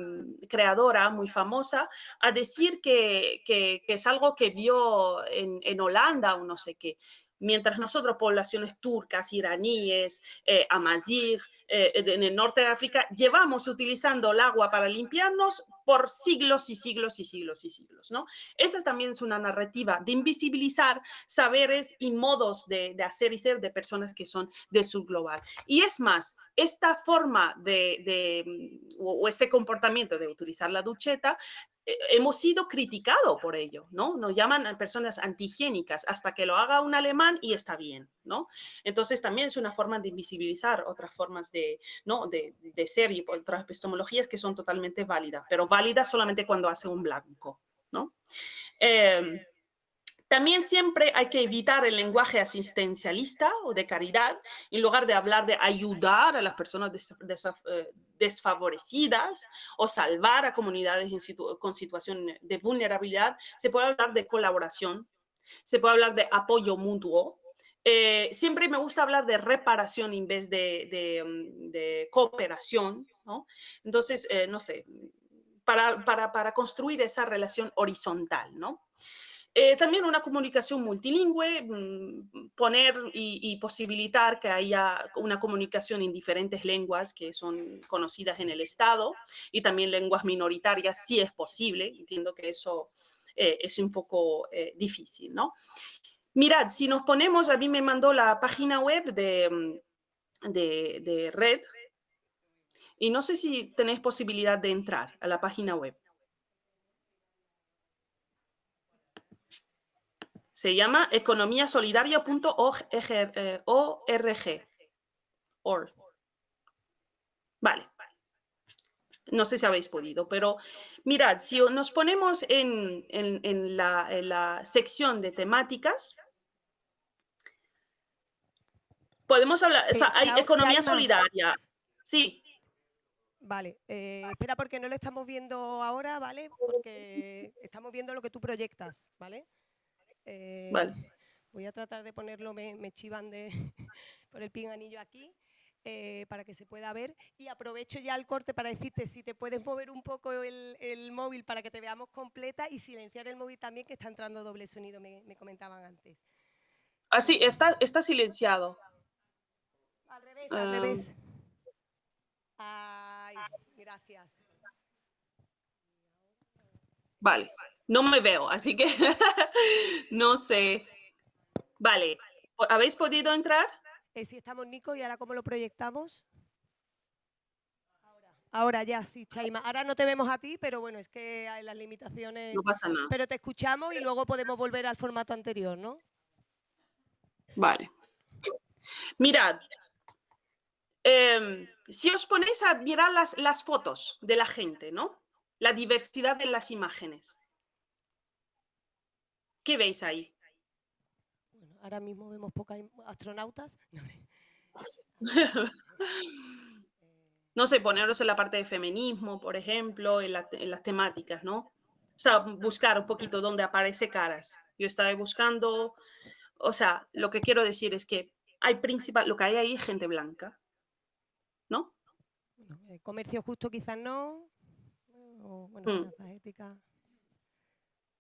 creadora muy famosa a decir que es algo que vio en Holanda o no sé qué. Mientras nosotros, poblaciones turcas, iraníes, amazigh, en el norte de África, llevamos utilizando el agua para limpiarnos por siglos y siglos y siglos y siglos, ¿no? Esa también es una narrativa de invisibilizar saberes y modos de hacer y ser de personas que son del sur global. Y es más, esta forma o este comportamiento de utilizar la ducheta, hemos sido criticados por ello, ¿no? Nos llaman a personas antihigiénicas hasta que lo haga un alemán y está bien, ¿no? Entonces también es una forma de invisibilizar otras formas ¿no? de ser y otras epistemologías que son totalmente válidas, pero válidas solamente cuando hace un blanco, ¿no? También siempre hay que evitar el lenguaje asistencialista o de caridad, en lugar de hablar de ayudar a las personas desfavorecidas o salvar a comunidades con situación de vulnerabilidad. Se puede hablar de colaboración, se puede hablar de apoyo mutuo. Siempre me gusta hablar de reparación en vez de cooperación, ¿no? Entonces, no sé, para construir esa relación horizontal, ¿no? También una comunicación multilingüe, poner y posibilitar que haya una comunicación en diferentes lenguas que son conocidas en el Estado y también lenguas minoritarias, si es posible. Entiendo que eso es un poco difícil, ¿no? Mirad, si nos ponemos, a mí me mandó la página web de Red y no sé si tenéis posibilidad de entrar a la página web. Se llama economiasolidaria.org. Vale. No sé si habéis podido, pero mirad, si nos ponemos en la sección de temáticas, podemos hablar, o sea, hay economía Chaima, solidaria. Sí. vale, espera porque no lo estamos viendo ahora, ¿vale? Porque estamos viendo lo que tú proyectas, ¿vale? Vale. Voy a tratar de ponerlo, me chivan por el pinganillo aquí, para que se pueda ver. Y aprovecho ya el corte para decirte si te puedes mover un poco el móvil para que te veamos completa y silenciar el móvil también, que está entrando doble sonido, me comentaban antes. Así, está silenciado. Al revés. al Em, revés. Ay, gracias. vale, no me veo, así que no sé. Vale, ¿habéis podido entrar? Sí, estamos, Nico, y ahora cómo lo proyectamos. Ahora ya, sí, Chaima. Ahora no te vemos a ti, pero bueno, es que hay las limitaciones. No pasa nada. Pero te escuchamos y luego podemos volver al formato anterior, ¿no? Vale. Mirad, si os ponéis a mirar las fotos de la gente, ¿no? La diversidad de las imágenes. ¿Qué veis ahí? Bueno, ahora mismo vemos pocas astronautas. No sé, poneros en la parte de feminismo, por ejemplo, en las temáticas, ¿no? O sea, buscar un poquito dónde aparece caras. Yo estaba buscando, o sea, lo que quiero decir es que lo que hay ahí es gente blanca, ¿no? Bueno, comercio justo quizás no. O, bueno, Mm. finanzas éticas,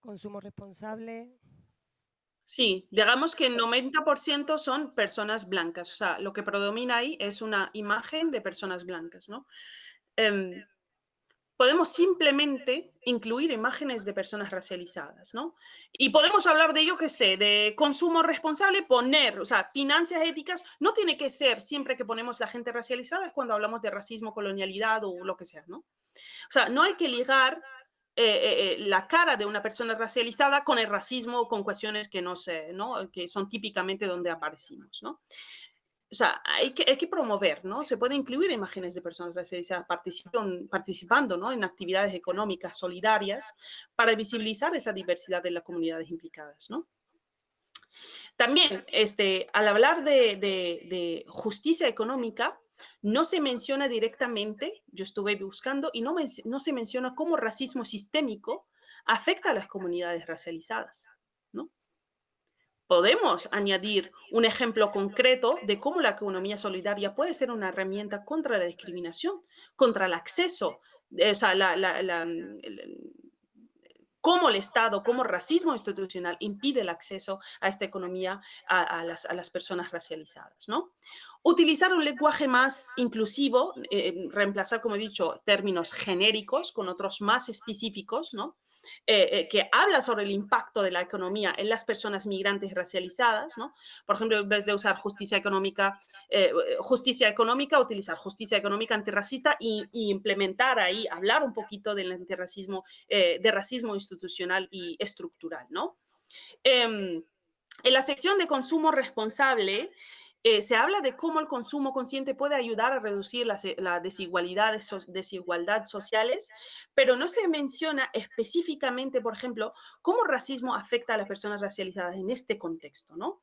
consumo responsable. Sí, digamos que el 90% son personas blancas, o sea, lo que predomina ahí es una imagen de personas blancas, ¿no? Em, Podemos simplemente incluir imágenes de personas racializadas, ¿no? Y podemos hablar de, yo qué sé, de consumo responsable, poner, o sea, finanzas éticas, no tiene que ser siempre que ponemos la gente racializada, es cuando hablamos de racismo, colonialidad o lo que sea, ¿no? O sea, no hay que ligar la cara de una persona racializada con el racismo o con cuestiones que no sé, ¿no? Que son típicamente donde aparecimos, ¿no? O sea, hay que promover, ¿no? Se puede incluir imágenes de personas racializadas participando, ¿no? En actividades económicas solidarias para visibilizar esa diversidad de las comunidades implicadas, ¿no? También, al hablar de justicia económica, no se menciona directamente, yo estuve buscando, y no se menciona cómo racismo sistémico afecta a las comunidades racializadas, ¿no? Podemos añadir un ejemplo concreto de cómo la economía solidaria puede ser una herramienta contra la discriminación, contra el acceso, o sea, cómo el Estado, cómo el racismo institucional impide el acceso a esta economía a las personas racializadas, ¿no? Utilizar un lenguaje más inclusivo, reemplazar, como he dicho, términos genéricos con otros más específicos, ¿no? Que habla sobre el impacto de la economía en las personas migrantes racializadas, ¿no? Por ejemplo, en vez de usar justicia económica, utilizar justicia económica antirracista y implementar ahí, hablar un poquito del antirracismo, de racismo institucional y estructural, ¿no? En la sección de consumo responsable, se habla de cómo el consumo consciente puede ayudar a reducir las desigualdades sociales, pero no se menciona específicamente, por ejemplo, cómo el racismo afecta a las personas racializadas en este contexto, ¿no?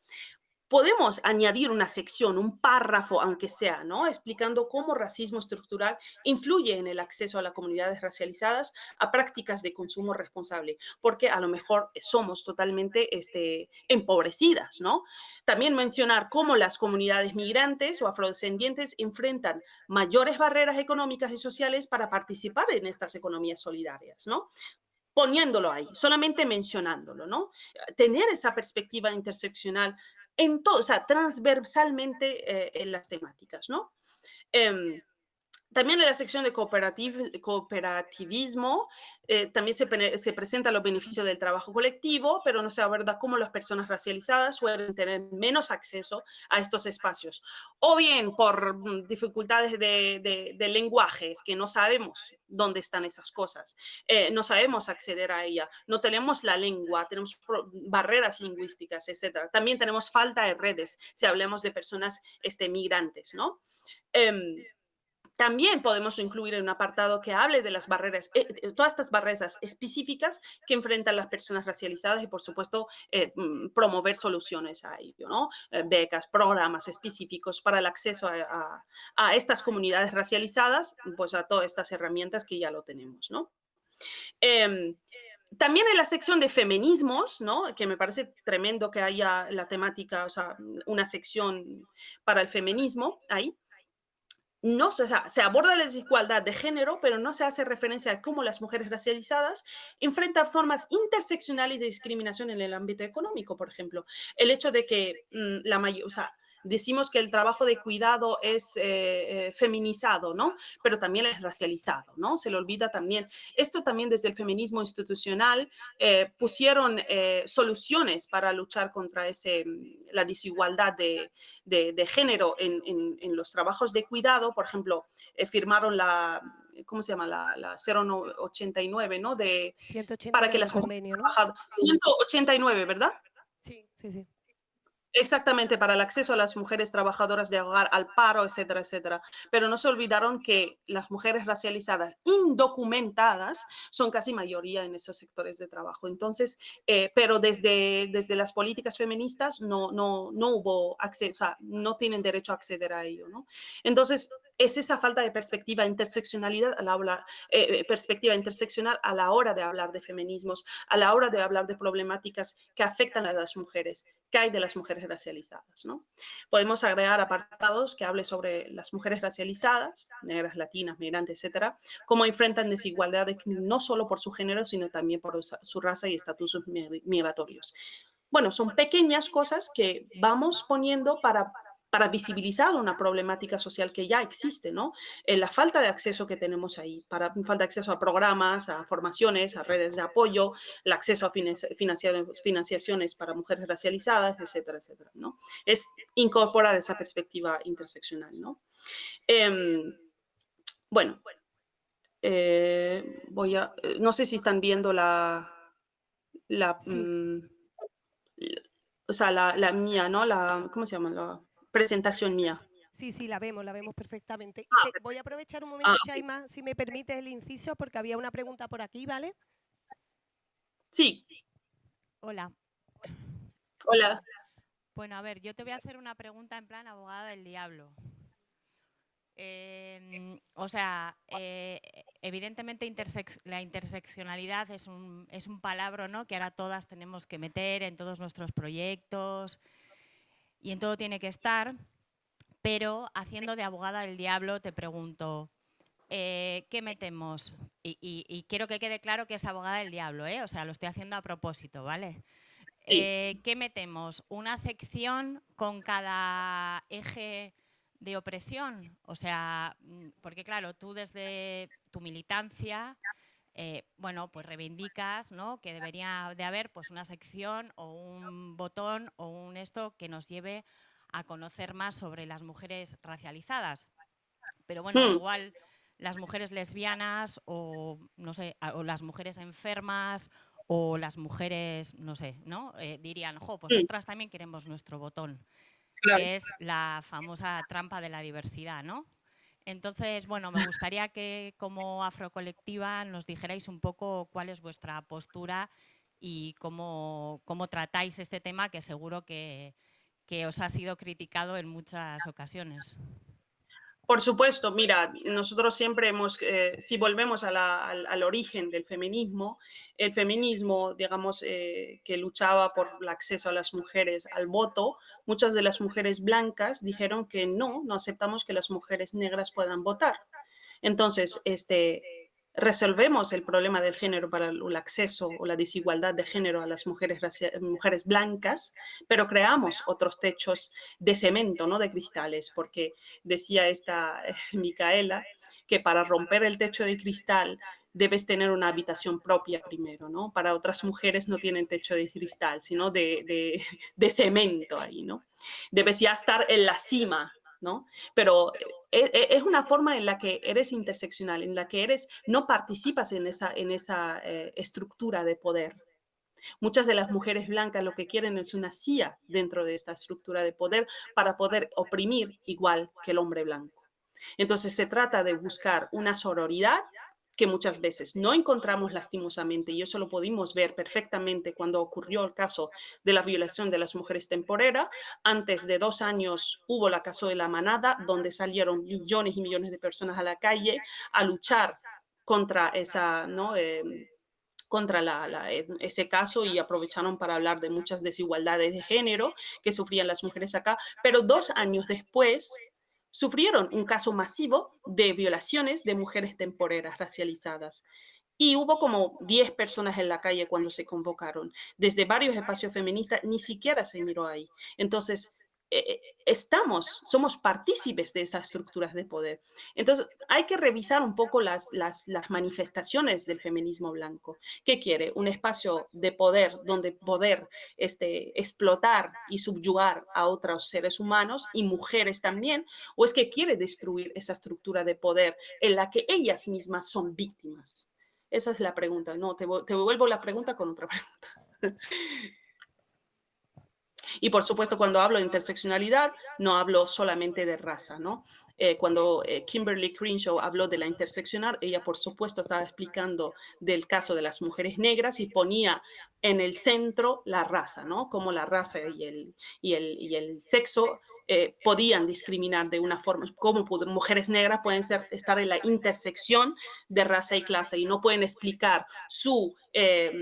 Podemos añadir una sección, un párrafo, aunque sea, ¿no? Explicando cómo racismo estructural influye en el acceso a las comunidades racializadas a prácticas de consumo responsable, porque a lo mejor somos totalmente empobrecidas, ¿no? También mencionar cómo las comunidades migrantes o afrodescendientes enfrentan mayores barreras económicas y sociales para participar en estas economías solidarias, ¿no? Poniéndolo ahí, solamente mencionándolo, ¿no? Tener esa perspectiva interseccional en todo, o sea, transversalmente en las temáticas, ¿no? Eh, También en la sección de cooperativismo también se presentan los beneficios del trabajo colectivo, pero no se aborda cómo las personas racializadas suelen tener menos acceso a estos espacios. O bien por dificultades de lenguajes, que no sabemos dónde están esas cosas, no sabemos acceder a ella, no tenemos la lengua, tenemos barreras lingüísticas, etcétera. También tenemos falta de redes, si hablamos de personas migrantes, ¿no? Eh, También podemos incluir un apartado que hable de las barreras, todas estas barreras específicas que enfrentan las personas racializadas y, por supuesto, promover soluciones a ello, ¿no? Becas, programas específicos para el acceso a estas comunidades racializadas, pues a todas estas herramientas que ya lo tenemos, ¿no? Eh, También en la sección de feminismos, ¿no? Que me parece tremendo que haya la temática, o sea, una sección para el feminismo ahí. No, o sea, se aborda la desigualdad de género, pero no se hace referencia a cómo las mujeres racializadas enfrentan formas interseccionales de discriminación en el ámbito económico, por ejemplo. El hecho de que o sea, decimos que el trabajo de cuidado es feminizado, ¿no? Pero también es racializado, ¿no? Se le olvida también. Esto también desde el feminismo institucional pusieron soluciones para luchar contra la desigualdad de género en los trabajos de cuidado. Por ejemplo, firmaron ¿cómo se llama? La 089, ¿no? Para que 189 el las mujeres convenio, ¿no? trabajadoras, 189, ¿verdad? Sí, sí, sí. Exactamente, para el acceso a las mujeres trabajadoras de hogar, al paro, etcétera, etcétera. Pero no se olvidaron que las mujeres racializadas indocumentadas son casi mayoría en esos sectores de trabajo. Entonces, pero desde las políticas feministas no hubo acceso, o sea, no tienen derecho a acceder a ello, ¿no? Entonces, es esa falta de perspectiva interseccional a la hora de hablar de feminismos, a la hora de hablar de problemáticas que afectan a las mujeres, que hay de las mujeres racializadas, ¿no? Podemos agregar apartados que hable sobre las mujeres racializadas, negras, latinas, migrantes, etcétera, cómo enfrentan desigualdades no solo por su género, sino también por su raza y estatutos migratorios. Bueno, son pequeñas cosas que vamos poniendo para visibilizar una problemática social que ya existe, ¿no? La falta de acceso que tenemos ahí, falta de acceso a programas, a formaciones, a redes de apoyo, el acceso a financiaciones para mujeres racializadas, etcétera, etcétera, ¿no? Es incorporar esa perspectiva interseccional, ¿no? Eh, bueno, no sé si están viendo la, Sí, mm, o sea, la mía, ¿no? ¿Cómo se llama? La presentación mía. sí, sí, la vemos perfectamente. Y Ah, te voy a aprovechar un ah, momento, ok. Chaima, si me permites el inciso, porque había una pregunta por aquí, ¿vale? Sí, Hola. hola. Bueno, a ver, yo te voy a hacer una pregunta en plan abogada del diablo. O sea, evidentemente la interseccionalidad es un palabra, ¿no?, que ahora todas tenemos que meter en todos nuestros proyectos y en todo tiene que estar, pero haciendo de abogada del diablo te pregunto, ¿qué metemos? Y quiero que quede claro que es abogada del diablo, ¿eh? O sea, lo estoy haciendo a propósito, ¿vale? Sí. ¿Qué metemos? ¿Una sección con cada eje de opresión? O sea, porque claro, tú desde tu militancia, bueno, pues reivindicas, ¿no?, que debería de haber pues una sección o un botón o un esto que nos lleve a conocer más sobre las mujeres racializadas. Pero bueno, Mm, igual las mujeres lesbianas o, no sé, o las mujeres enfermas o las mujeres, no sé, ¿no? Dirían, jo, pues mm, nosotras también queremos nuestro botón, claro. que es la famosa trampa de la diversidad, ¿no? Entonces, bueno, me gustaría que como afrocolectiva nos dijerais un poco cuál es vuestra postura y cómo tratáis este tema que seguro que os ha sido criticado en muchas ocasiones. Por supuesto, mira, nosotros siempre si volvemos al origen del feminismo, el feminismo, digamos, que luchaba por el acceso a las mujeres al voto, muchas de las mujeres blancas dijeron que no aceptamos que las mujeres negras puedan votar. Entonces, resolvemos el problema del género para el acceso o la desigualdad de género a las mujeres blancas, pero creamos otros techos de cemento, no de cristales, porque decía esta Micaela que para romper el techo de cristal debes tener una habitación propia primero, ¿no? Para otras mujeres no tienen techo de cristal, sino de cemento ahí, ¿no? Debes ya estar en la cima, ¿no? Pero es una forma en la que eres interseccional, en la que no participas en esa estructura de poder. Muchas de las mujeres blancas lo que quieren es una silla dentro de esta estructura de poder para poder oprimir igual que el hombre blanco. Entonces se trata de buscar una sororidad que muchas veces no encontramos lastimosamente, y eso lo pudimos ver perfectamente cuando ocurrió el caso de la violación de las mujeres temporeras. Antes de 2 años hubo el caso de la manada, donde salieron millones y millones de personas a la calle a luchar contra esa, ¿no? Contra ese caso, y aprovecharon para hablar de muchas desigualdades de género que sufrían las mujeres acá, pero 2 años después sufrieron un caso masivo de violaciones de mujeres temporeras racializadas. Y hubo como 10 personas en la calle cuando se convocaron. Desde varios espacios feministas ni siquiera se miró ahí. Entonces, somos partícipes de esas estructuras de poder. Entonces, hay que revisar un poco las manifestaciones del feminismo blanco. ¿Qué quiere? Un espacio de poder donde poder explotar y subyugar a otros seres humanos y mujeres también, o es que quiere destruir esa estructura de poder en la que ellas mismas son víctimas. Esa es la pregunta. No, te devuelvo la pregunta con otra pregunta. Y por supuesto, cuando hablo de interseccionalidad, no hablo solamente de raza, ¿no? Cuando Kimberly Crenshaw habló de la interseccional, ella por supuesto estaba explicando del caso de las mujeres negras y ponía en el centro la raza, ¿no? Como la raza y el sexo podían discriminar de una forma, como mujeres negras pueden estar en la intersección de raza y clase y no pueden explicar su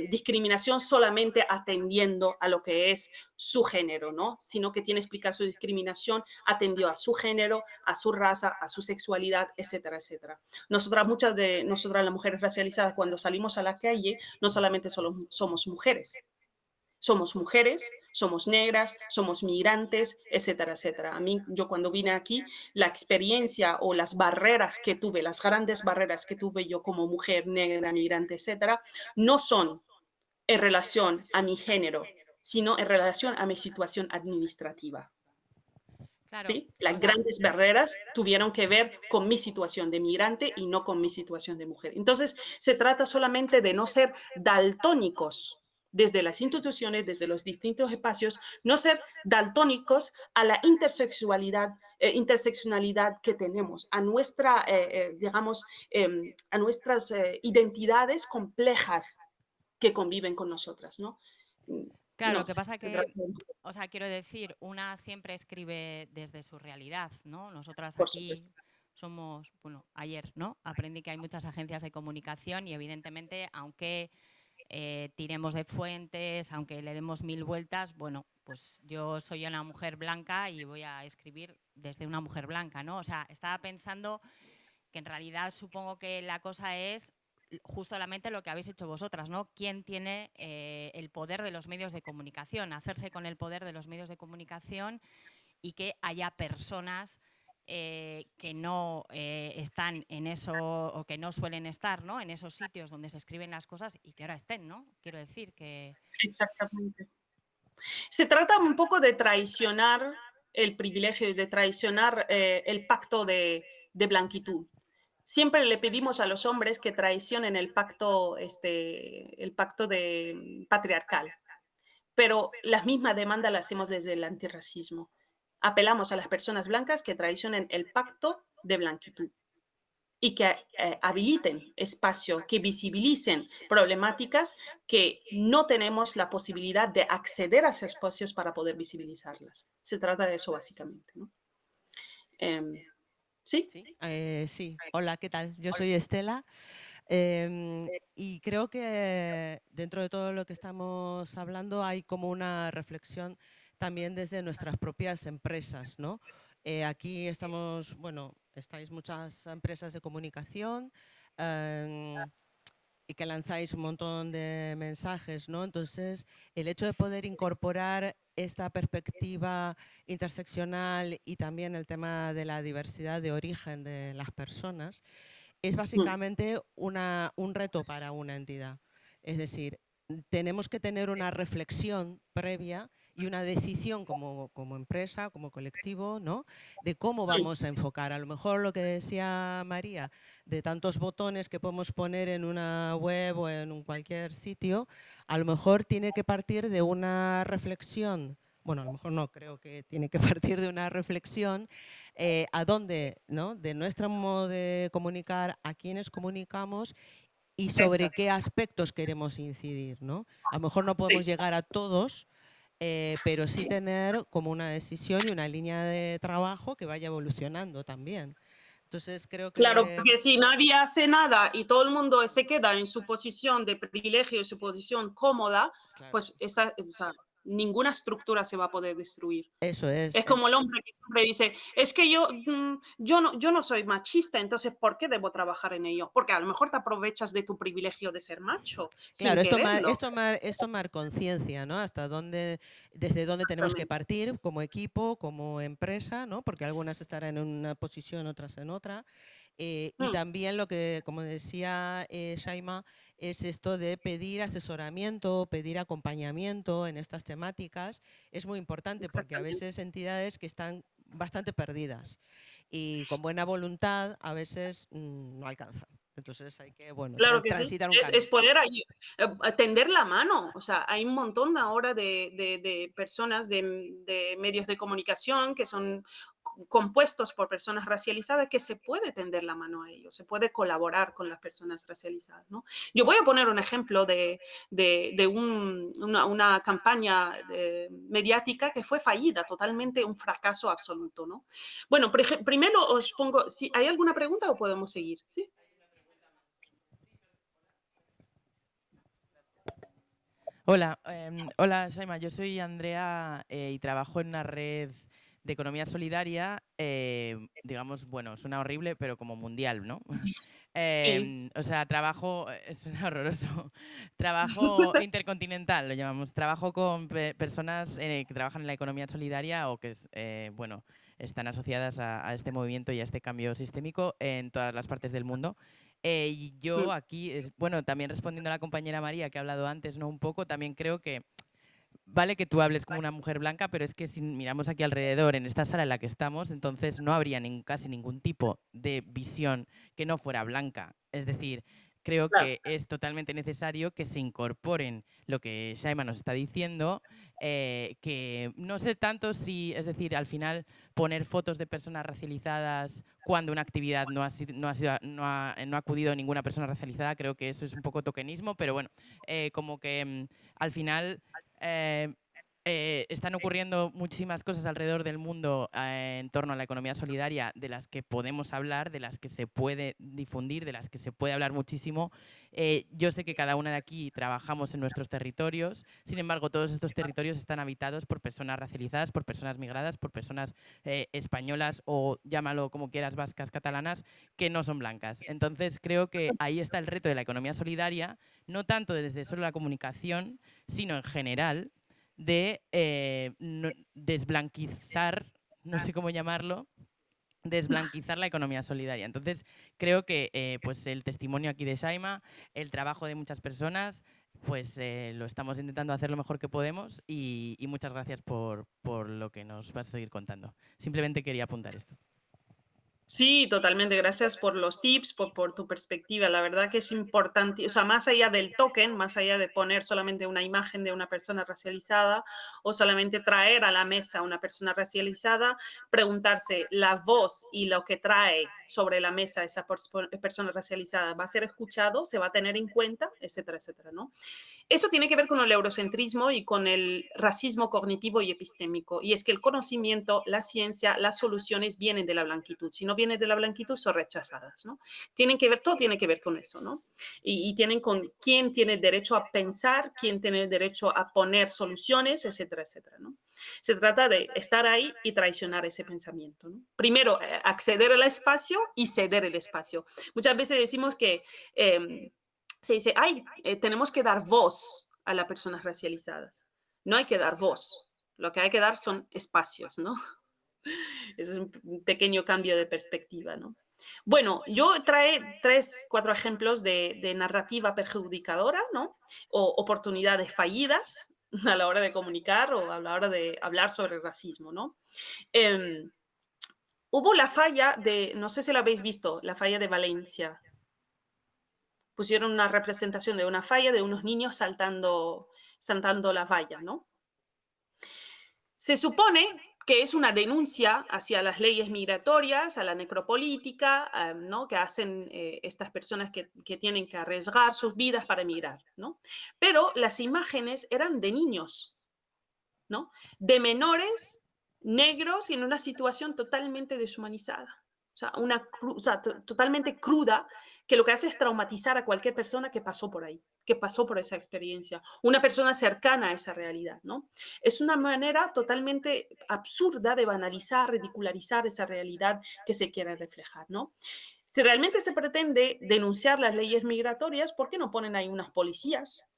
discriminación solamente atendiendo a lo que es su género, ¿no? Sino que tiene que explicar su discriminación, atendió a su género, a su raza, a su sexualidad, etcétera, etcétera. Muchas de nosotras las mujeres racializadas, cuando salimos a la calle, no solamente somos mujeres, somos negras, somos migrantes, etcétera, etcétera. A mí, yo cuando vine aquí, la experiencia o las barreras que tuve, las grandes barreras que tuve yo como mujer negra, migrante, etcétera, no son en relación a mi género, sino en relación a mi situación administrativa. Claro, ¿Sí? Las o sea, grandes barreras tuvieron que ver con mi situación de migrante y no con mi situación de mujer. Entonces, se trata solamente de no ser daltónicos desde las instituciones, desde los distintos espacios, no ser daltónicos a la interseccionalidad que tenemos, a nuestra, digamos, a nuestras identidades complejas que conviven con nosotras, ¿no? claro, lo No que sé, pasa se trata que, de, o sea, quiero decir, una siempre escribe desde su realidad, ¿no? Nosotras por supuesto. aquí somos, bueno, ayer, ¿no? Aprendí que hay muchas agencias de comunicación y evidentemente, aunque tiremos de fuentes, aunque le demos mil vueltas, bueno, pues yo soy una mujer blanca y voy a escribir desde una mujer blanca, ¿no? O sea, estaba pensando que en realidad supongo que la cosa es justamente lo que habéis hecho vosotras, ¿no? ¿Quién tiene el poder de los medios de comunicación? Hacerse con el poder de los medios de comunicación y que haya personas que no están en eso o que no suelen estar, ¿no? En esos sitios donde se escriben las cosas y que ahora estén, ¿no? Quiero decir que... Exactamente. Se trata un poco de traicionar el privilegio, de traicionar el pacto de blanquitud. Siempre le pedimos a los hombres que traicionen el pacto de patriarcal, pero la misma demanda la hacemos desde el antirracismo. Apelamos a las personas blancas que traicionen el pacto de blanquitud y que habiliten espacio, que visibilicen problemáticas que no tenemos la posibilidad de acceder a esos espacios para poder visibilizarlas. Se trata de eso básicamente, ¿no? ¿Sí? Sí, hola, ¿qué tal? Yo soy Estela y creo que dentro de todo lo que estamos hablando hay como una reflexión también desde nuestras propias empresas, ¿no? Aquí estamos, bueno, estáis muchas empresas de comunicación y que lanzáis un montón de mensajes, ¿no? Entonces, el hecho de poder incorporar esta perspectiva interseccional y también el tema de la diversidad de origen de las personas es Mm. básicamente un reto para una entidad. Es decir, tenemos que tener una reflexión previa y una decisión como empresa, como colectivo, ¿no? De cómo vamos a enfocar. A lo mejor lo que decía María, de tantos botones que podemos poner en una web o en cualquier sitio, a lo mejor tiene que partir de una reflexión. Bueno, a lo mejor no, creo que tiene que partir de una reflexión a dónde, ¿no? De nuestro modo de comunicar, a quiénes comunicamos y sobre Exacto. qué aspectos queremos incidir, ¿no? A lo mejor no podemos Sí. llegar a todos, pero sí tener como una decisión y una línea de trabajo que vaya evolucionando también. Entonces creo Claro, que... porque si nadie hace nada y todo el mundo se queda en su posición de privilegio, en su posición cómoda, Claro, pues esa, o sea, ninguna estructura se va a poder destruir. Eso es. Es como el hombre que siempre dice, es que yo no soy machista, entonces ¿por qué debo trabajar en ello? Porque a lo mejor te aprovechas de tu privilegio de ser macho sin Claro, quererlo. es tomar conciencia, ¿no? Hasta dónde, desde dónde tenemos que Exactamente. partir como equipo, como empresa, ¿no? Porque algunas estarán en una posición, otras en otra. Y Mm, también lo que, como decía Shaima, es esto de pedir asesoramiento, pedir acompañamiento en estas temáticas. Es muy importante porque a exactamente. veces entidades que están bastante perdidas y con buena voluntad a veces no alcanzan. Entonces hay que, bueno, Claro que sí. transitar un Es camino. poder ahí, tender la mano. O sea, hay un montón ahora de personas de medios de comunicación que son compuestos por personas racializadas que se puede tender la mano a ellos, se puede colaborar con las personas racializadas, ¿no? Yo voy a poner un ejemplo una campaña mediática que fue fallida, totalmente un fracaso absoluto, ¿no? Bueno, primero os pongo, si hay alguna pregunta o podemos seguir, ¿sí? Hola, hola Shaima, yo soy Andrea y trabajo en una red de economía solidaria, digamos, bueno, suena horrible, pero como mundial, ¿no? Sí. O sea, trabajo, suena horroroso, trabajo intercontinental, lo llamamos, trabajo con personas que trabajan en la economía solidaria o que, bueno, están asociadas a este movimiento y a este cambio sistémico en todas las partes del mundo. Y yo Mm. aquí, bueno, también respondiendo a la compañera María que ha hablado antes, ¿no? Un poco, también creo que vale que tú hables como una mujer blanca, pero es que si miramos aquí alrededor, en esta sala en la que estamos, entonces no habría casi ningún tipo de visión que no fuera blanca. Es decir, creo Claro. que es totalmente necesario que se incorporen lo que Shaima nos está diciendo, que no sé tanto si, es decir, al final poner fotos de personas racializadas cuando una actividad no ha acudido ninguna persona racializada, creo que eso es un poco tokenismo, pero bueno, como que al final eh, están ocurriendo muchísimas cosas alrededor del mundo en torno a la economía solidaria de las que podemos hablar, de las que se puede difundir, de las que se puede hablar muchísimo. Yo sé que cada una de aquí trabajamos en nuestros territorios, sin embargo, todos estos territorios están habitados por personas racializadas, por personas migradas, por personas españolas o llámalo como quieras, vascas, catalanas, que no son blancas. Entonces, creo que ahí está el reto de la economía solidaria, no tanto desde solo la comunicación, sino en general de desblanquizar, no sé cómo llamarlo, desblanquizar la economía solidaria. Entonces, creo que pues el testimonio aquí de Shaima, el trabajo de muchas personas, pues lo estamos intentando hacer lo mejor que podemos y muchas gracias por lo que nos vas a seguir contando. Simplemente quería apuntar esto. Sí, totalmente. Gracias por los tips, por tu perspectiva. La verdad que es importante, o sea, más allá del token, más allá de poner solamente una imagen de una persona racializada o solamente traer a la mesa a una persona racializada, preguntarse la voz y lo que trae sobre la mesa esa persona racializada va a ser escuchado, se va a tener en cuenta, etcétera, etcétera, ¿no? Eso tiene que ver con el eurocentrismo y con el racismo cognitivo y epistémico. Y es que el conocimiento, la ciencia, las soluciones vienen de la blanquitud. Si no vienen de la blanquitud, son rechazadas, ¿no? Tienen que ver, todo tiene que ver con eso, ¿no? Y tienen con quién tiene derecho a pensar, quién tiene derecho a poner soluciones, etcétera, etcétera, ¿no? Se trata de estar ahí y traicionar ese pensamiento, ¿no? Primero, acceder al espacio y ceder el espacio. Muchas veces decimos que se dice, ay, tenemos que dar voz a las personas racializadas. No hay que dar voz. Lo que hay que dar son espacios, ¿no? Eso es un pequeño cambio de perspectiva, ¿no? Bueno, yo trae 3, 4 ejemplos de narrativa perjudicadora, ¿no? O oportunidades fallidas a la hora de comunicar o a la hora de hablar sobre racismo, ¿no? Eh, Hubo la falla de, no sé si la habéis visto, la falla de Valencia. Pusieron una representación de una falla de unos niños saltando la valla, ¿no? Se supone que es una denuncia hacia las leyes migratorias, a la necropolítica, ¿no? Que hacen estas personas que tienen que arriesgar sus vidas para emigrar, ¿no? Pero las imágenes eran de niños, ¿no? De menores negros y en una situación totalmente deshumanizada. O sea, totalmente cruda, que lo que hace es traumatizar a cualquier persona que pasó por ahí. que pasó por esa experiencia, una persona cercana a esa realidad, ¿no? Es una manera totalmente absurda de banalizar, ridicularizar esa realidad que se quiere reflejar, ¿no? Si realmente se pretende denunciar las leyes migratorias, ¿por qué no ponen ahí unas policías?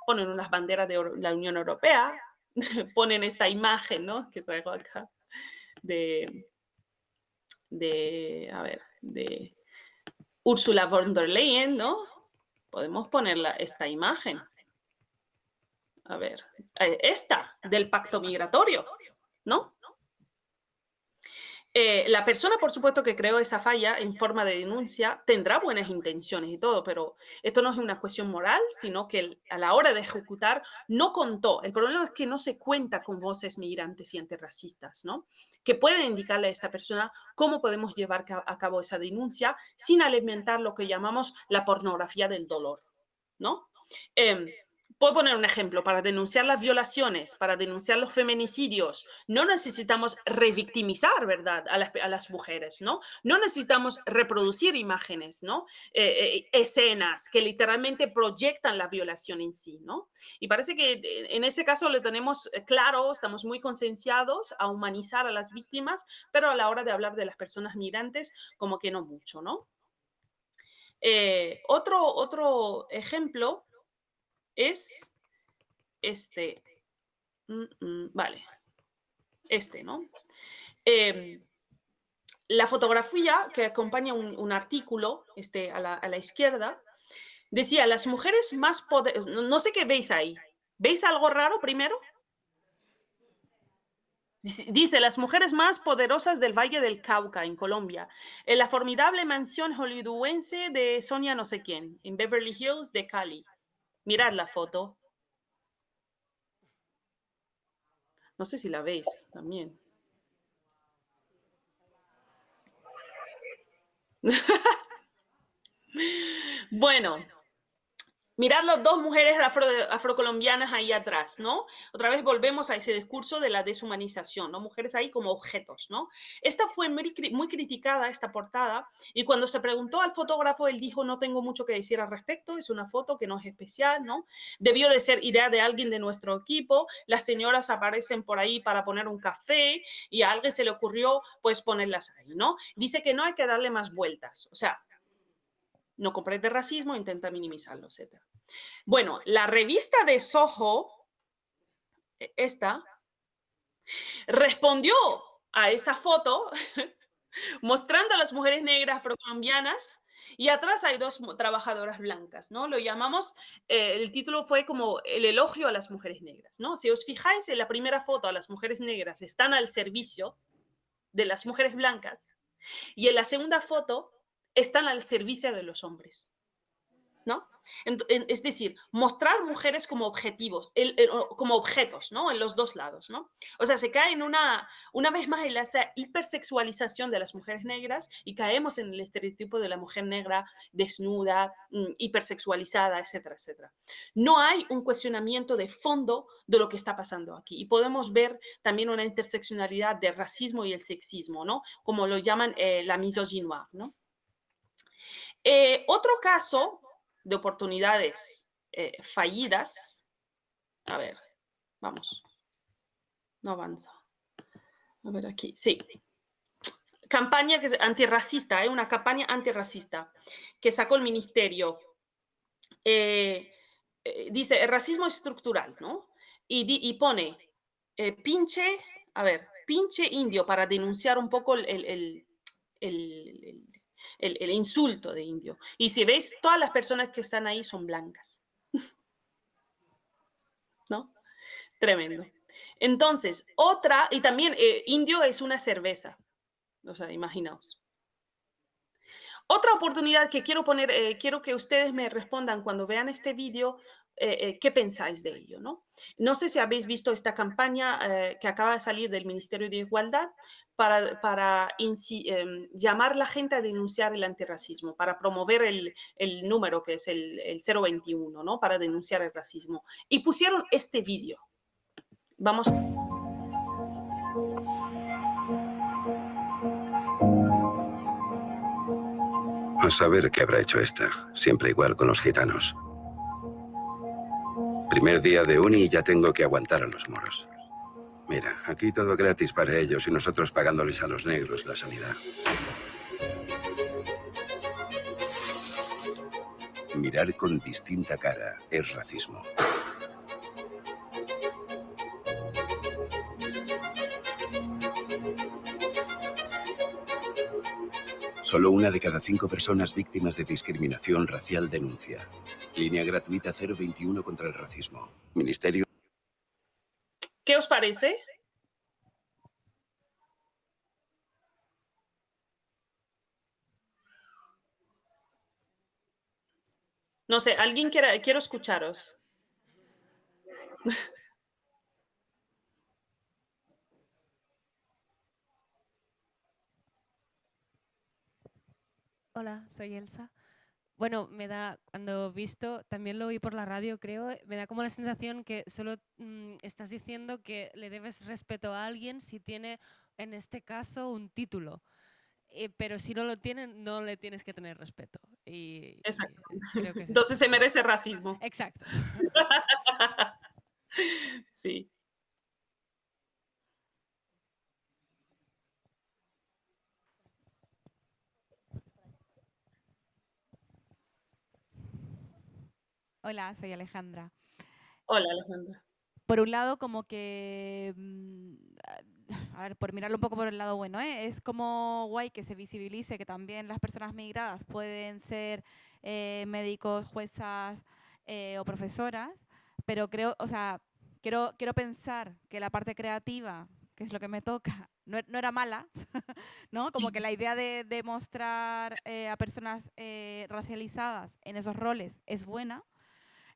Ponen unas banderas de la Unión Europea, ponen esta imagen, ¿no? Que traigo acá de Ursula von der Leyen, ¿no? Podemos poner esta imagen. A ver, esta del pacto migratorio, ¿no? La persona, por supuesto, que creó esa falla en forma de denuncia tendrá buenas intenciones y todo, pero esto no es una cuestión moral, sino que a la hora de ejecutar no contó. El problema es que no se cuenta con voces migrantes y antirracistas, ¿no? Que pueden indicarle a esta persona cómo podemos llevar a cabo esa denuncia sin alimentar lo que llamamos la pornografía del dolor, ¿no? Puedo poner un ejemplo. Para denunciar las violaciones, para denunciar los feminicidios, no necesitamos revictimizar, ¿verdad?, a las mujeres, ¿no? No necesitamos reproducir imágenes, ¿no? Escenas que literalmente proyectan la violación en sí, ¿no? Y parece que en ese caso lo tenemos claro, estamos muy concienciados a humanizar a las víctimas, pero a la hora de hablar de las personas migrantes, como que no mucho, ¿no? Otro ejemplo es este. Vale. Este, ¿no? La fotografía que acompaña un artículo a la izquierda decía, las mujeres más poderosas, no sé qué veis ahí. ¿Veis algo raro primero? Dice, las mujeres más poderosas del Valle del Cauca, en Colombia, en la formidable mansión hollywoodense de Sonia no sé quién, en Beverly Hills de Cali. Mirad la foto. No sé si la veis también. Bueno, mirad las dos mujeres afrocolombianas ahí atrás, ¿no? Otra vez volvemos a ese discurso de la deshumanización, ¿no? Mujeres ahí como objetos, ¿no? Esta fue muy criticada, esta portada, y cuando se preguntó al fotógrafo, él dijo, no tengo mucho que decir al respecto, es una foto que no es especial, ¿no? Debió de ser idea de alguien de nuestro equipo, las señoras aparecen por ahí para poner un café y a alguien se le ocurrió, pues, ponerlas ahí, ¿no? Dice que no hay que darle más vueltas, o sea, no comprende racismo, intenta minimizarlo, etc. Bueno, la revista de Soho, esta, respondió a esa foto mostrando a las mujeres negras afrocolombianas y atrás hay dos trabajadoras blancas, ¿no? Lo llamamos, el título fue como el elogio a las mujeres negras, ¿no? Si os fijáis en la primera foto, a las mujeres negras están al servicio de las mujeres blancas y en la segunda foto están al servicio de los hombres, ¿no? Es decir, mostrar mujeres como objetivos, como objetos, ¿no? En los dos lados, ¿no? O sea, se cae en una vez más en esa hipersexualización de las mujeres negras y caemos en el estereotipo de la mujer negra desnuda, hipersexualizada, etcétera, etcétera. No hay un cuestionamiento de fondo de lo que está pasando aquí. Y podemos ver también una interseccionalidad del racismo y el sexismo, ¿no? Como lo llaman la misoginia, ¿no? Otro caso de oportunidades fallidas. A ver, vamos. No avanza. A ver aquí. Sí. Campaña que es antirracista, una campaña antirracista que sacó el ministerio. Dice, el racismo es estructural, ¿no? Y pone pinche indio para denunciar un poco el insulto de indio. Y si veis, todas las personas que están ahí son blancas. ¿No? Tremendo. Entonces, otra, y también indio es una cerveza. O sea, imaginaos. Otra oportunidad que quiero poner, quiero que ustedes me respondan cuando vean este vídeo, ¿qué pensáis de ello? No sé si habéis visto esta campaña que acaba de salir del Ministerio de Igualdad para llamar a la gente a denunciar el antirracismo, para promover el número que es el 021, ¿no? Para denunciar el racismo. Y pusieron este vídeo. Vamos. A saber qué habrá hecho esta. Siempre igual con los gitanos. Primer día de uni y ya tengo que aguantar a los moros. Mira, aquí todo gratis para ellos y nosotros pagándoles a los negros la sanidad. Mirar con distinta cara es racismo. Solo 1 de cada 5 personas víctimas de discriminación racial denuncia. Línea gratuita 021 contra el racismo. Ministerio. ¿Qué os parece? No sé, alguien quiero escucharos. Hola, soy Elsa. Bueno, me da, cuando he visto, también lo oí por la radio, creo, me da como la sensación que solo estás diciendo que le debes respeto a alguien si tiene, en este caso, un título. Pero si no lo tiene, no le tienes que tener respeto. Y Exacto. creo que es Entonces eso. se merece racismo. Exacto. Sí. Hola, soy Alejandra. Hola, Alejandra. Por un lado, como que, a ver, por mirarlo un poco por el lado bueno, es como guay que se visibilice que también las personas migradas pueden ser médicos, juezas o profesoras, pero creo, o sea, quiero pensar que la parte creativa, que es lo que me toca, no era mala, ¿no? Como que la idea de mostrar a personas racializadas en esos roles es buena.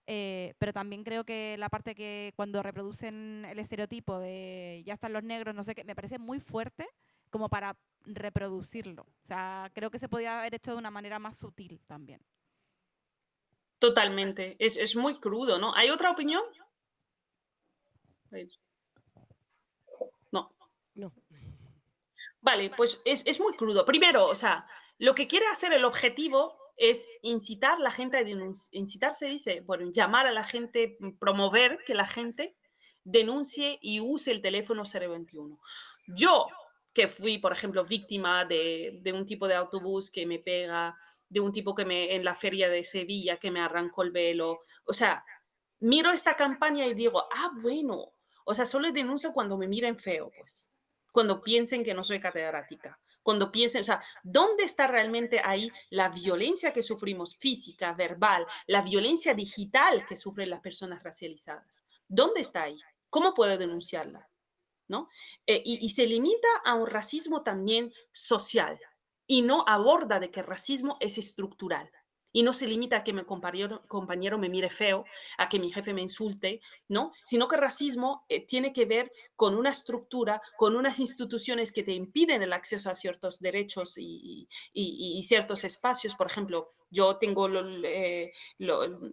Pero también creo que la parte que cuando reproducen el estereotipo de ya están los negros, no sé qué, me parece muy fuerte como para reproducirlo. O sea, creo que se podía haber hecho de una manera más sutil también. Totalmente. Es muy crudo, ¿no? ¿Hay otra opinión? No. No. Vale, pues es muy crudo. Primero, o sea, lo que quiere hacer el objetivo es incitar a la gente a denunciar, incitar se dice, bueno, llamar a la gente, promover que la gente denuncie y use el teléfono 021. Yo, que fui, por ejemplo, víctima de un tipo de autobús que me pega, de un tipo que en la feria de Sevilla que me arrancó el velo, o sea, miro esta campaña y digo, ah, bueno, o sea, solo denuncio cuando me miren feo, pues, cuando piensen que no soy catedrática, cuando piensen, o sea, ¿dónde está realmente ahí la violencia que sufrimos física, verbal, la violencia digital que sufren las personas racializadas? ¿Dónde está ahí? ¿Cómo puedo denunciarla? ¿No? Y se limita a un racismo también social y no aborda de que el racismo es estructural. Y no se limita a que mi compañero me mire feo, a que mi jefe me insulte, ¿no? Sino que el racismo tiene que ver con una estructura, con unas instituciones que te impiden el acceso a ciertos derechos y ciertos espacios. Por ejemplo, yo tengo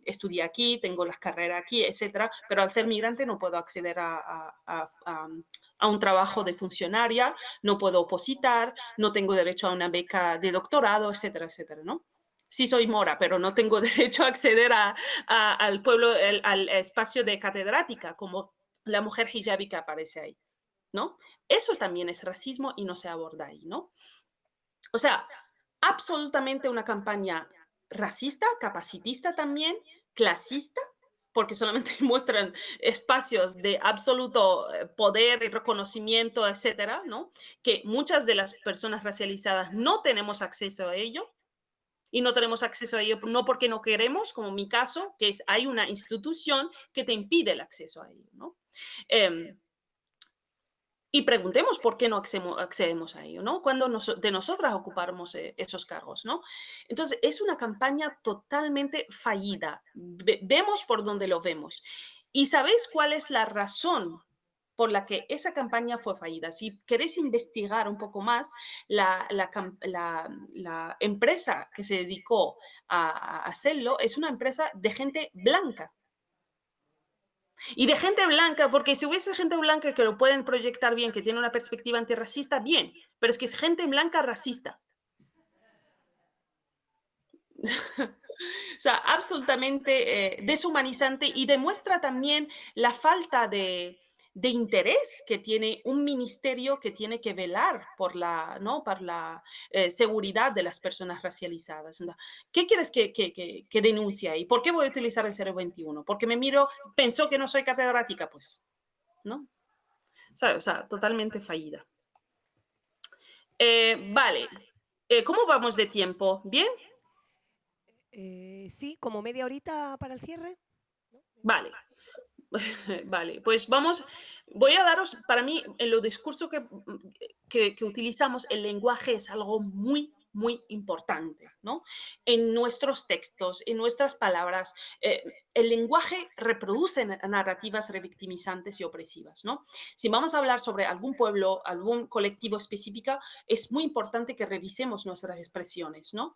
estudié aquí, tengo las carreras aquí, etcétera, pero al ser migrante no puedo acceder a un trabajo de funcionaria, no puedo opositar, no tengo derecho a una beca de doctorado, etcétera, etcétera, ¿no? Sí soy mora, pero no tengo derecho a acceder al pueblo, al espacio de catedrática, como la mujer hijabi que aparece ahí, ¿no? Eso también es racismo y no se aborda ahí, ¿no? O sea, absolutamente una campaña racista, capacitista también, clasista, porque solamente muestran espacios de absoluto poder y reconocimiento, etcétera, ¿no? Que muchas de las personas racializadas no tenemos acceso a ello, y no tenemos acceso a ello no porque no queremos, como mi caso, que es hay una institución que te impide el acceso a ello, ¿no? Y preguntemos por qué no accedemos a ello, ¿no? Cuando de nosotras ocupamos esos cargos, ¿no? Entonces, es una campaña totalmente fallida. Vemos por donde lo vemos. ¿Y sabéis cuál es la razón por la que esa campaña fue fallida? Si queréis investigar un poco más, la empresa que se dedicó a hacerlo es una empresa de gente blanca. Y de gente blanca, porque si hubiese gente blanca que lo pueden proyectar bien, que tiene una perspectiva antirracista, bien, pero es que es gente blanca racista. O sea, absolutamente deshumanizante y demuestra también la falta de interés que tiene un ministerio que tiene que velar por la, ¿no? Por la seguridad de las personas racializadas. ¿No? ¿Qué quieres que denuncie ahí? ¿Por qué voy a utilizar el 021? Porque me miro, pensó que no soy catedrática, pues, ¿no? O sea, totalmente fallida. Vale. ¿Cómo vamos de tiempo? ¿Bien? Sí, como media horita para el cierre. ¿no? Vale. Vale, pues vamos, voy a daros, para mí, en los discursos que utilizamos, el lenguaje es algo muy, muy importante, ¿no? En nuestros textos, en nuestras palabras, el lenguaje reproduce narrativas revictimizantes y opresivas, ¿no? Si vamos a hablar sobre algún pueblo, algún colectivo específico, es muy importante que revisemos nuestras expresiones, ¿no?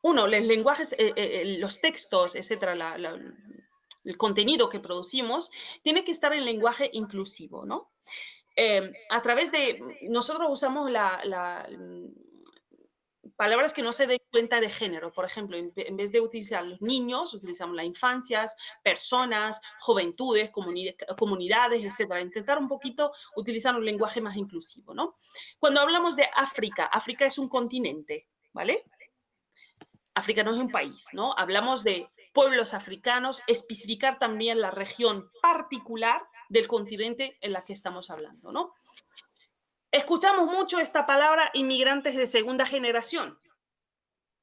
Uno, los lenguajes, los textos, etcétera, el contenido que producimos, tiene que estar en lenguaje inclusivo, ¿no? A través de, nosotros usamos palabras que no se den cuenta de género. Por ejemplo, en vez de utilizar los niños, utilizamos las infancias, personas, juventudes, comunidades, etcétera. Intentar un poquito utilizar un lenguaje más inclusivo, ¿no? Cuando hablamos de África, África es un continente, ¿vale? África no es un país, ¿no? Hablamos de pueblos africanos, especificar también la región particular del continente en la que estamos hablando, ¿no? Escuchamos mucho esta palabra inmigrantes de segunda generación,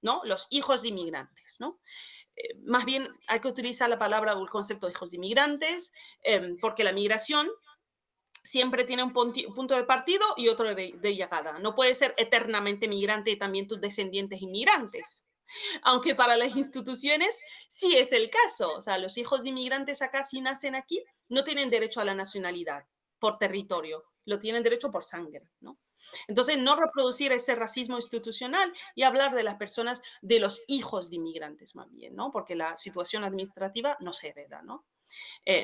¿no? Los hijos de inmigrantes, ¿no? Más bien hay que utilizar la palabra o el concepto de hijos de inmigrantes, porque la migración siempre tiene un punto de partido y otro de llegada. No puede ser eternamente migrante y también tus descendientes inmigrantes. Aunque para las instituciones sí es el caso. O sea, los hijos de inmigrantes acá, si nacen aquí, no tienen derecho a la nacionalidad por territorio, lo tienen derecho por sangre, ¿no? Entonces, no reproducir ese racismo institucional y hablar de las personas, de los hijos de inmigrantes más bien, ¿no? Porque la situación administrativa no se hereda, ¿no?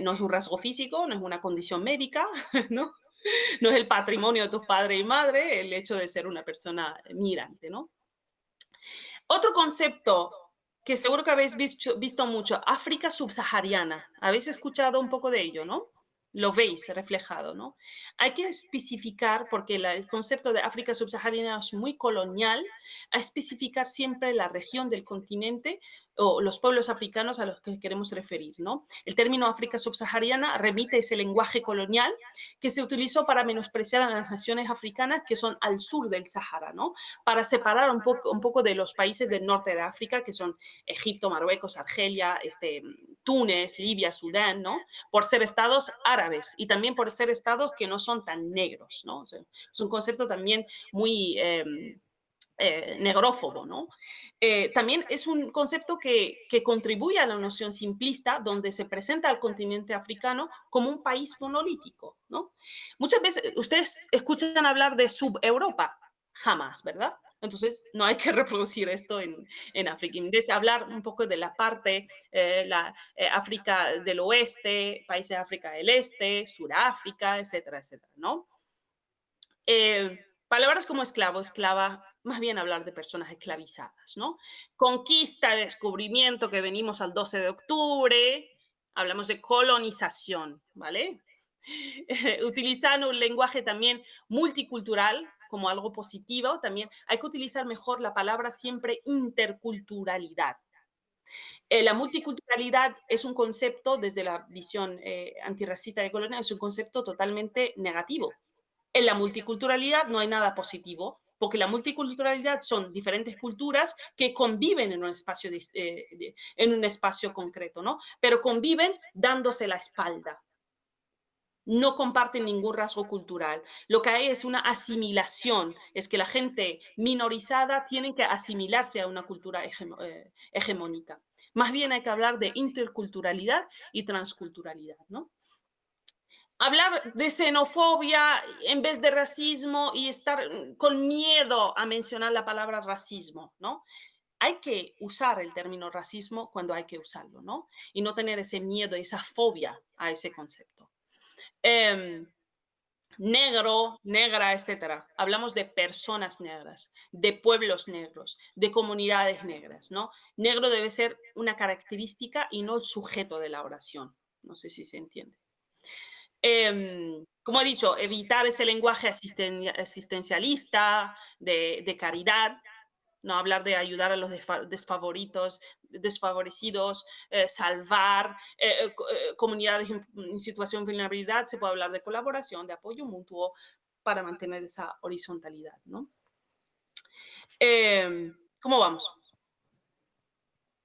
No es un rasgo físico, no es una condición médica, ¿no? No es el patrimonio de tus padres y madre el hecho de ser una persona migrante, ¿no? Otro concepto que seguro que habéis visto mucho, África subsahariana. Habéis escuchado un poco de ello, ¿no? Lo veis reflejado, ¿no? Hay que especificar, porque el concepto de África subsahariana es muy colonial, a especificar siempre la región del continente o los pueblos africanos a los que queremos referir, ¿no? El término África subsahariana remite a ese lenguaje colonial que se utilizó para menospreciar a las naciones africanas que son al sur del Sahara, ¿no? Para separar un poco de los países del norte de África, que son Egipto, Marruecos, Argelia, Túnez, Libia, Sudán, ¿no? Por ser estados árabes y también por ser estados que no son tan negros, ¿no? O sea, es un concepto también muy negrófobo, ¿no? También es un concepto que contribuye a la noción simplista, donde se presenta al continente africano como un país monolítico, ¿no? Muchas veces ustedes escuchan hablar de sub-Europa, jamás, ¿verdad? Entonces, no hay que reproducir esto en África. Desde hablar un poco de la parte, África del oeste, países de África del este, Sudáfrica, etcétera, etcétera, ¿no? Palabras como esclavo, esclava, más bien hablar de personas esclavizadas, ¿no? Conquista, descubrimiento, que venimos al 12 de octubre, hablamos de colonización, ¿vale? Utilizando un lenguaje también multicultural como algo positivo, también hay que utilizar mejor la palabra siempre interculturalidad. La multiculturalidad es un concepto, desde la visión antirracista de Colonia, es un concepto totalmente negativo. En la multiculturalidad no hay nada positivo, porque la multiculturalidad son diferentes culturas que conviven en un espacio, en un espacio concreto, ¿no? Pero conviven dándose la espalda. No comparten ningún rasgo cultural. Lo que hay es una asimilación, es que la gente minorizada tiene que asimilarse a una cultura hegemónica. Más bien hay que hablar de interculturalidad y transculturalidad, ¿no? Hablar de xenofobia en vez de racismo y estar con miedo a mencionar la palabra racismo, ¿no? Hay que usar el término racismo cuando hay que usarlo, ¿no? Y no tener ese miedo, esa fobia a ese concepto. negro, negra, etcétera. Hablamos de personas negras, de pueblos negros, de comunidades negras, ¿no? Negro debe ser una característica y no el sujeto de la oración. No sé si se entiende. Como he dicho, evitar ese lenguaje asistencialista, de caridad, no hablar de ayudar a los desfavorecidos, salvar comunidades en situación de vulnerabilidad. Se puede hablar de colaboración, de apoyo mutuo para mantener esa horizontalidad, ¿no? ¿Cómo vamos?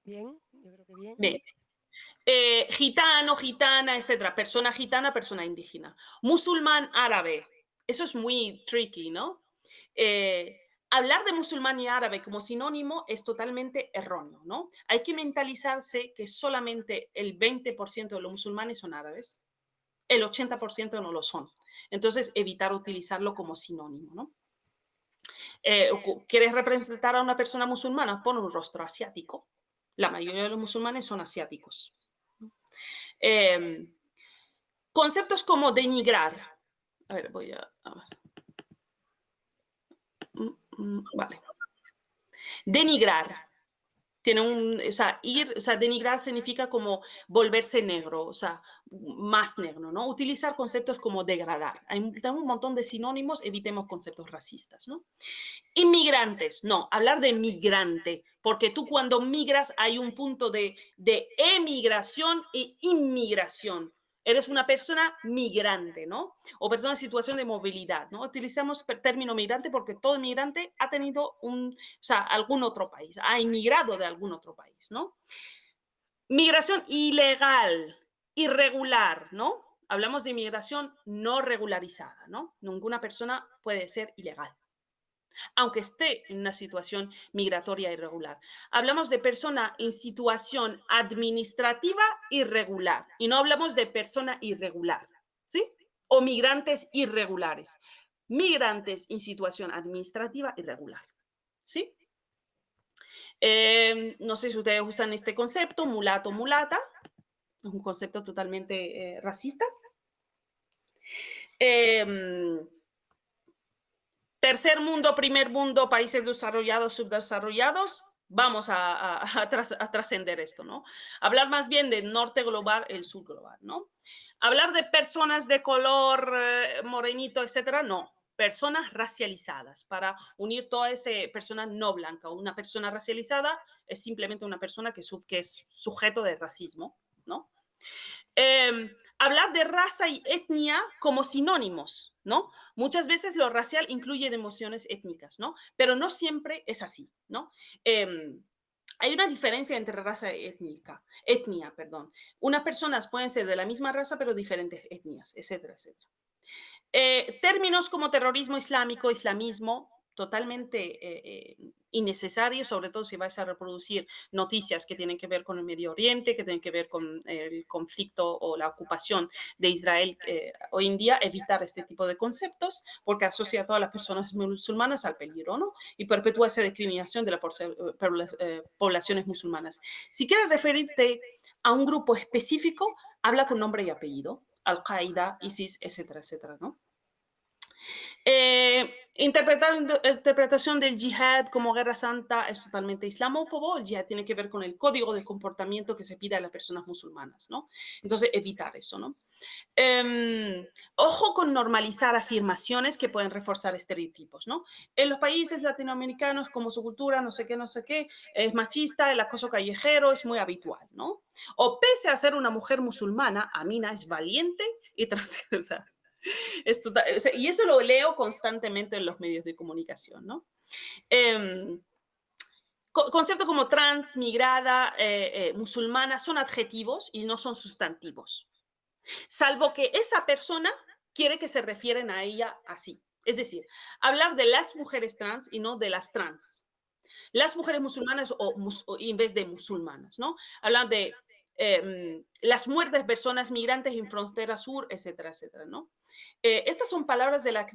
Bien, yo creo que bien. Bien. Gitano, gitana, etcétera. Persona gitana, persona indígena. Musulmán árabe. Eso es muy tricky, ¿no? Hablar de musulmán y árabe como sinónimo es totalmente erróneo, ¿no? Hay que mentalizarse que solamente el 20% de los musulmanes son árabes, el 80% no lo son. Entonces, evitar utilizarlo como sinónimo, ¿no? ¿Quieres representar a una persona musulmana? Pon un rostro asiático. La mayoría de los musulmanes son asiáticos. Conceptos como denigrar. A ver, voy a ver. Vale. Denigrar. Tiene o sea, denigrar significa como volverse negro, o sea, más negro, ¿no? Utilizar conceptos como degradar. Hay un montón de sinónimos, evitemos conceptos racistas, ¿no? Inmigrantes, no, hablar de migrante, porque tú cuando migras hay un punto de emigración e inmigración. Eres una persona migrante, ¿no? O persona en situación de movilidad, ¿no? Utilizamos el término migrante porque todo migrante ha tenido algún otro país, ha emigrado de algún otro país, ¿no? Migración ilegal, irregular, ¿no? Hablamos de inmigración no regularizada, ¿no? Ninguna persona puede ser ilegal, aunque esté en una situación migratoria irregular. Hablamos de persona en situación administrativa irregular y no hablamos de persona irregular, ¿sí? O migrantes irregulares. Migrantes en situación administrativa irregular, ¿sí? No sé si ustedes usan este concepto, mulato, mulata. Es un concepto totalmente racista. Tercer mundo, primer mundo, países desarrollados, subdesarrollados, vamos a trascender esto, ¿no? Hablar más bien del norte global, el sur global, ¿no? Hablar de personas de color morenito, etcétera, no. Personas racializadas, para unir toda esa persona no blanca. Una persona racializada es simplemente una persona que es sujeto de racismo, ¿no? Hablar de raza y etnia como sinónimos, ¿no? Muchas veces lo racial incluye emociones étnicas, ¿no? Pero no siempre es así, ¿no? Hay una diferencia entre raza y etnia, perdón. Unas personas pueden ser de la misma raza, pero diferentes etnias, etcétera, etcétera. Términos como terrorismo islámico, islamismo, totalmente innecesario, sobre todo si vais a reproducir noticias que tienen que ver con el Medio Oriente, que tienen que ver con el conflicto o la ocupación de Israel hoy en día, evitar este tipo de conceptos porque asocia a todas las personas musulmanas al peligro, ¿no? Y perpetúa esa discriminación de las poblaciones musulmanas. Si quieres referirte a un grupo específico, habla con nombre y apellido. Al-Qaeda, ISIS, etcétera, etcétera, ¿no? Interpretación del yihad como guerra santa es totalmente islamófobo. El yihad tiene que ver con el código de comportamiento que se pide a las personas musulmanas, ¿no? Entonces, evitar eso, ¿no? Ojo con normalizar afirmaciones que pueden reforzar estereotipos, ¿no? En los países latinoamericanos, como su cultura, no sé qué, es machista, el acoso callejero es muy habitual, ¿no? O pese a ser una mujer musulmana, Amina es valiente y transgresora. Y eso lo leo constantemente en los medios de comunicación, ¿no? Conceptos como trans, migrada, musulmana son adjetivos y no son sustantivos, salvo que esa persona quiere que se refieren a ella así. Es decir, hablar de las mujeres trans y no de las trans. Las mujeres musulmanas o en vez de musulmanas, ¿no? Hablar de las muertes de personas migrantes en frontera sur, etcétera, etcétera, ¿no? Estas son palabras de la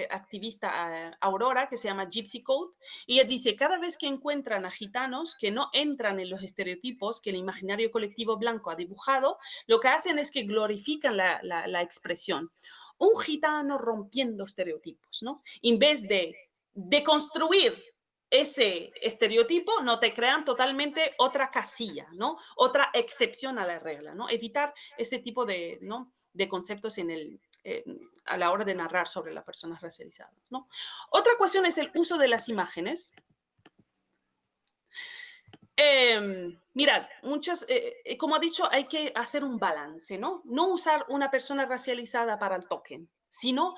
activista Aurora, que se llama Gypsy Code, y ella dice, cada vez que encuentran a gitanos que no entran en los estereotipos que el imaginario colectivo blanco ha dibujado, lo que hacen es que glorifican la expresión. un gitano rompiendo estereotipos, ¿no? En vez de deconstruir ese estereotipo, no te crean totalmente otra casilla, ¿no? Otra excepción a la regla, ¿no? Evitar ese tipo de, ¿no? de conceptos a la hora de narrar sobre las personas racializadas, ¿no? Otra cuestión es el uso de las imágenes. Mirad, como ha dicho, hay que hacer un balance, ¿no? No usar una persona racializada para el token, sino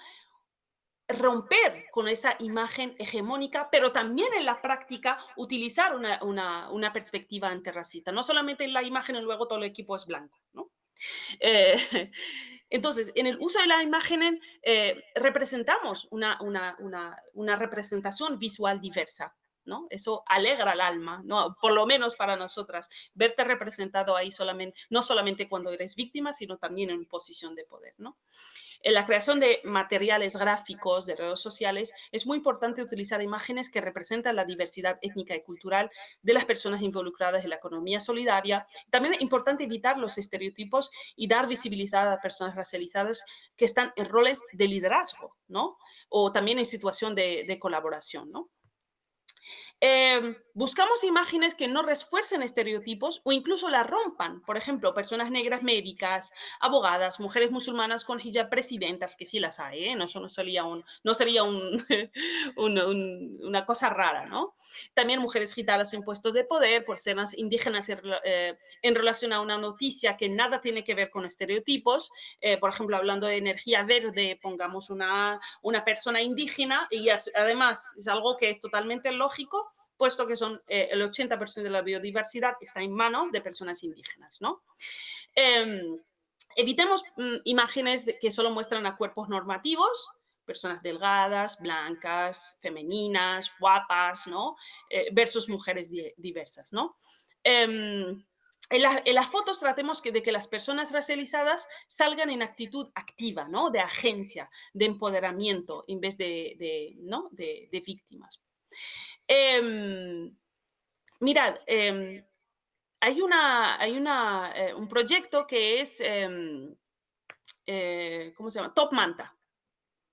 romper con esa imagen hegemónica, pero también en la práctica utilizar una perspectiva antirracista. No solamente en la imagen y luego todo el equipo es blanco, ¿no? Eh, entonces, en el uso de la imagen representamos una representación visual diversa, ¿no? Eso alegra el alma, ¿no? Por lo menos para nosotras, verte representado ahí solamente, no solamente cuando eres víctima, sino también en posición de poder, ¿no? En la creación de materiales gráficos de redes sociales es muy importante utilizar imágenes que representan la diversidad étnica y cultural de las personas involucradas en la economía solidaria. También es importante evitar los estereotipos y dar visibilidad a personas racializadas que están en roles de liderazgo, ¿no? O también en situación de colaboración, ¿no? Buscamos imágenes que no refuercen estereotipos o incluso la rompan. Por ejemplo, personas negras médicas, abogadas, mujeres musulmanas con hijab, presidentas, que sí las hay, ¿eh? No, eso no sería una cosa rara, ¿no? También mujeres gitanas en puestos de poder, personas indígenas en relación a una noticia que nada tiene que ver con estereotipos. Por ejemplo, hablando de energía verde, pongamos una persona indígena y además es algo que es totalmente lógico, puesto que el 80% de la biodiversidad está en manos de personas indígenas, ¿no? Evitemos imágenes que solo muestran a cuerpos normativos, personas delgadas, blancas, femeninas, guapas, ¿no? Versus mujeres diversas, ¿no? En las fotos tratemos de que las personas racializadas salgan en actitud activa, ¿no? De agencia, de empoderamiento, en vez ¿no? de víctimas. Mirad, hay un proyecto que es, ¿cómo se llama? Top Manta.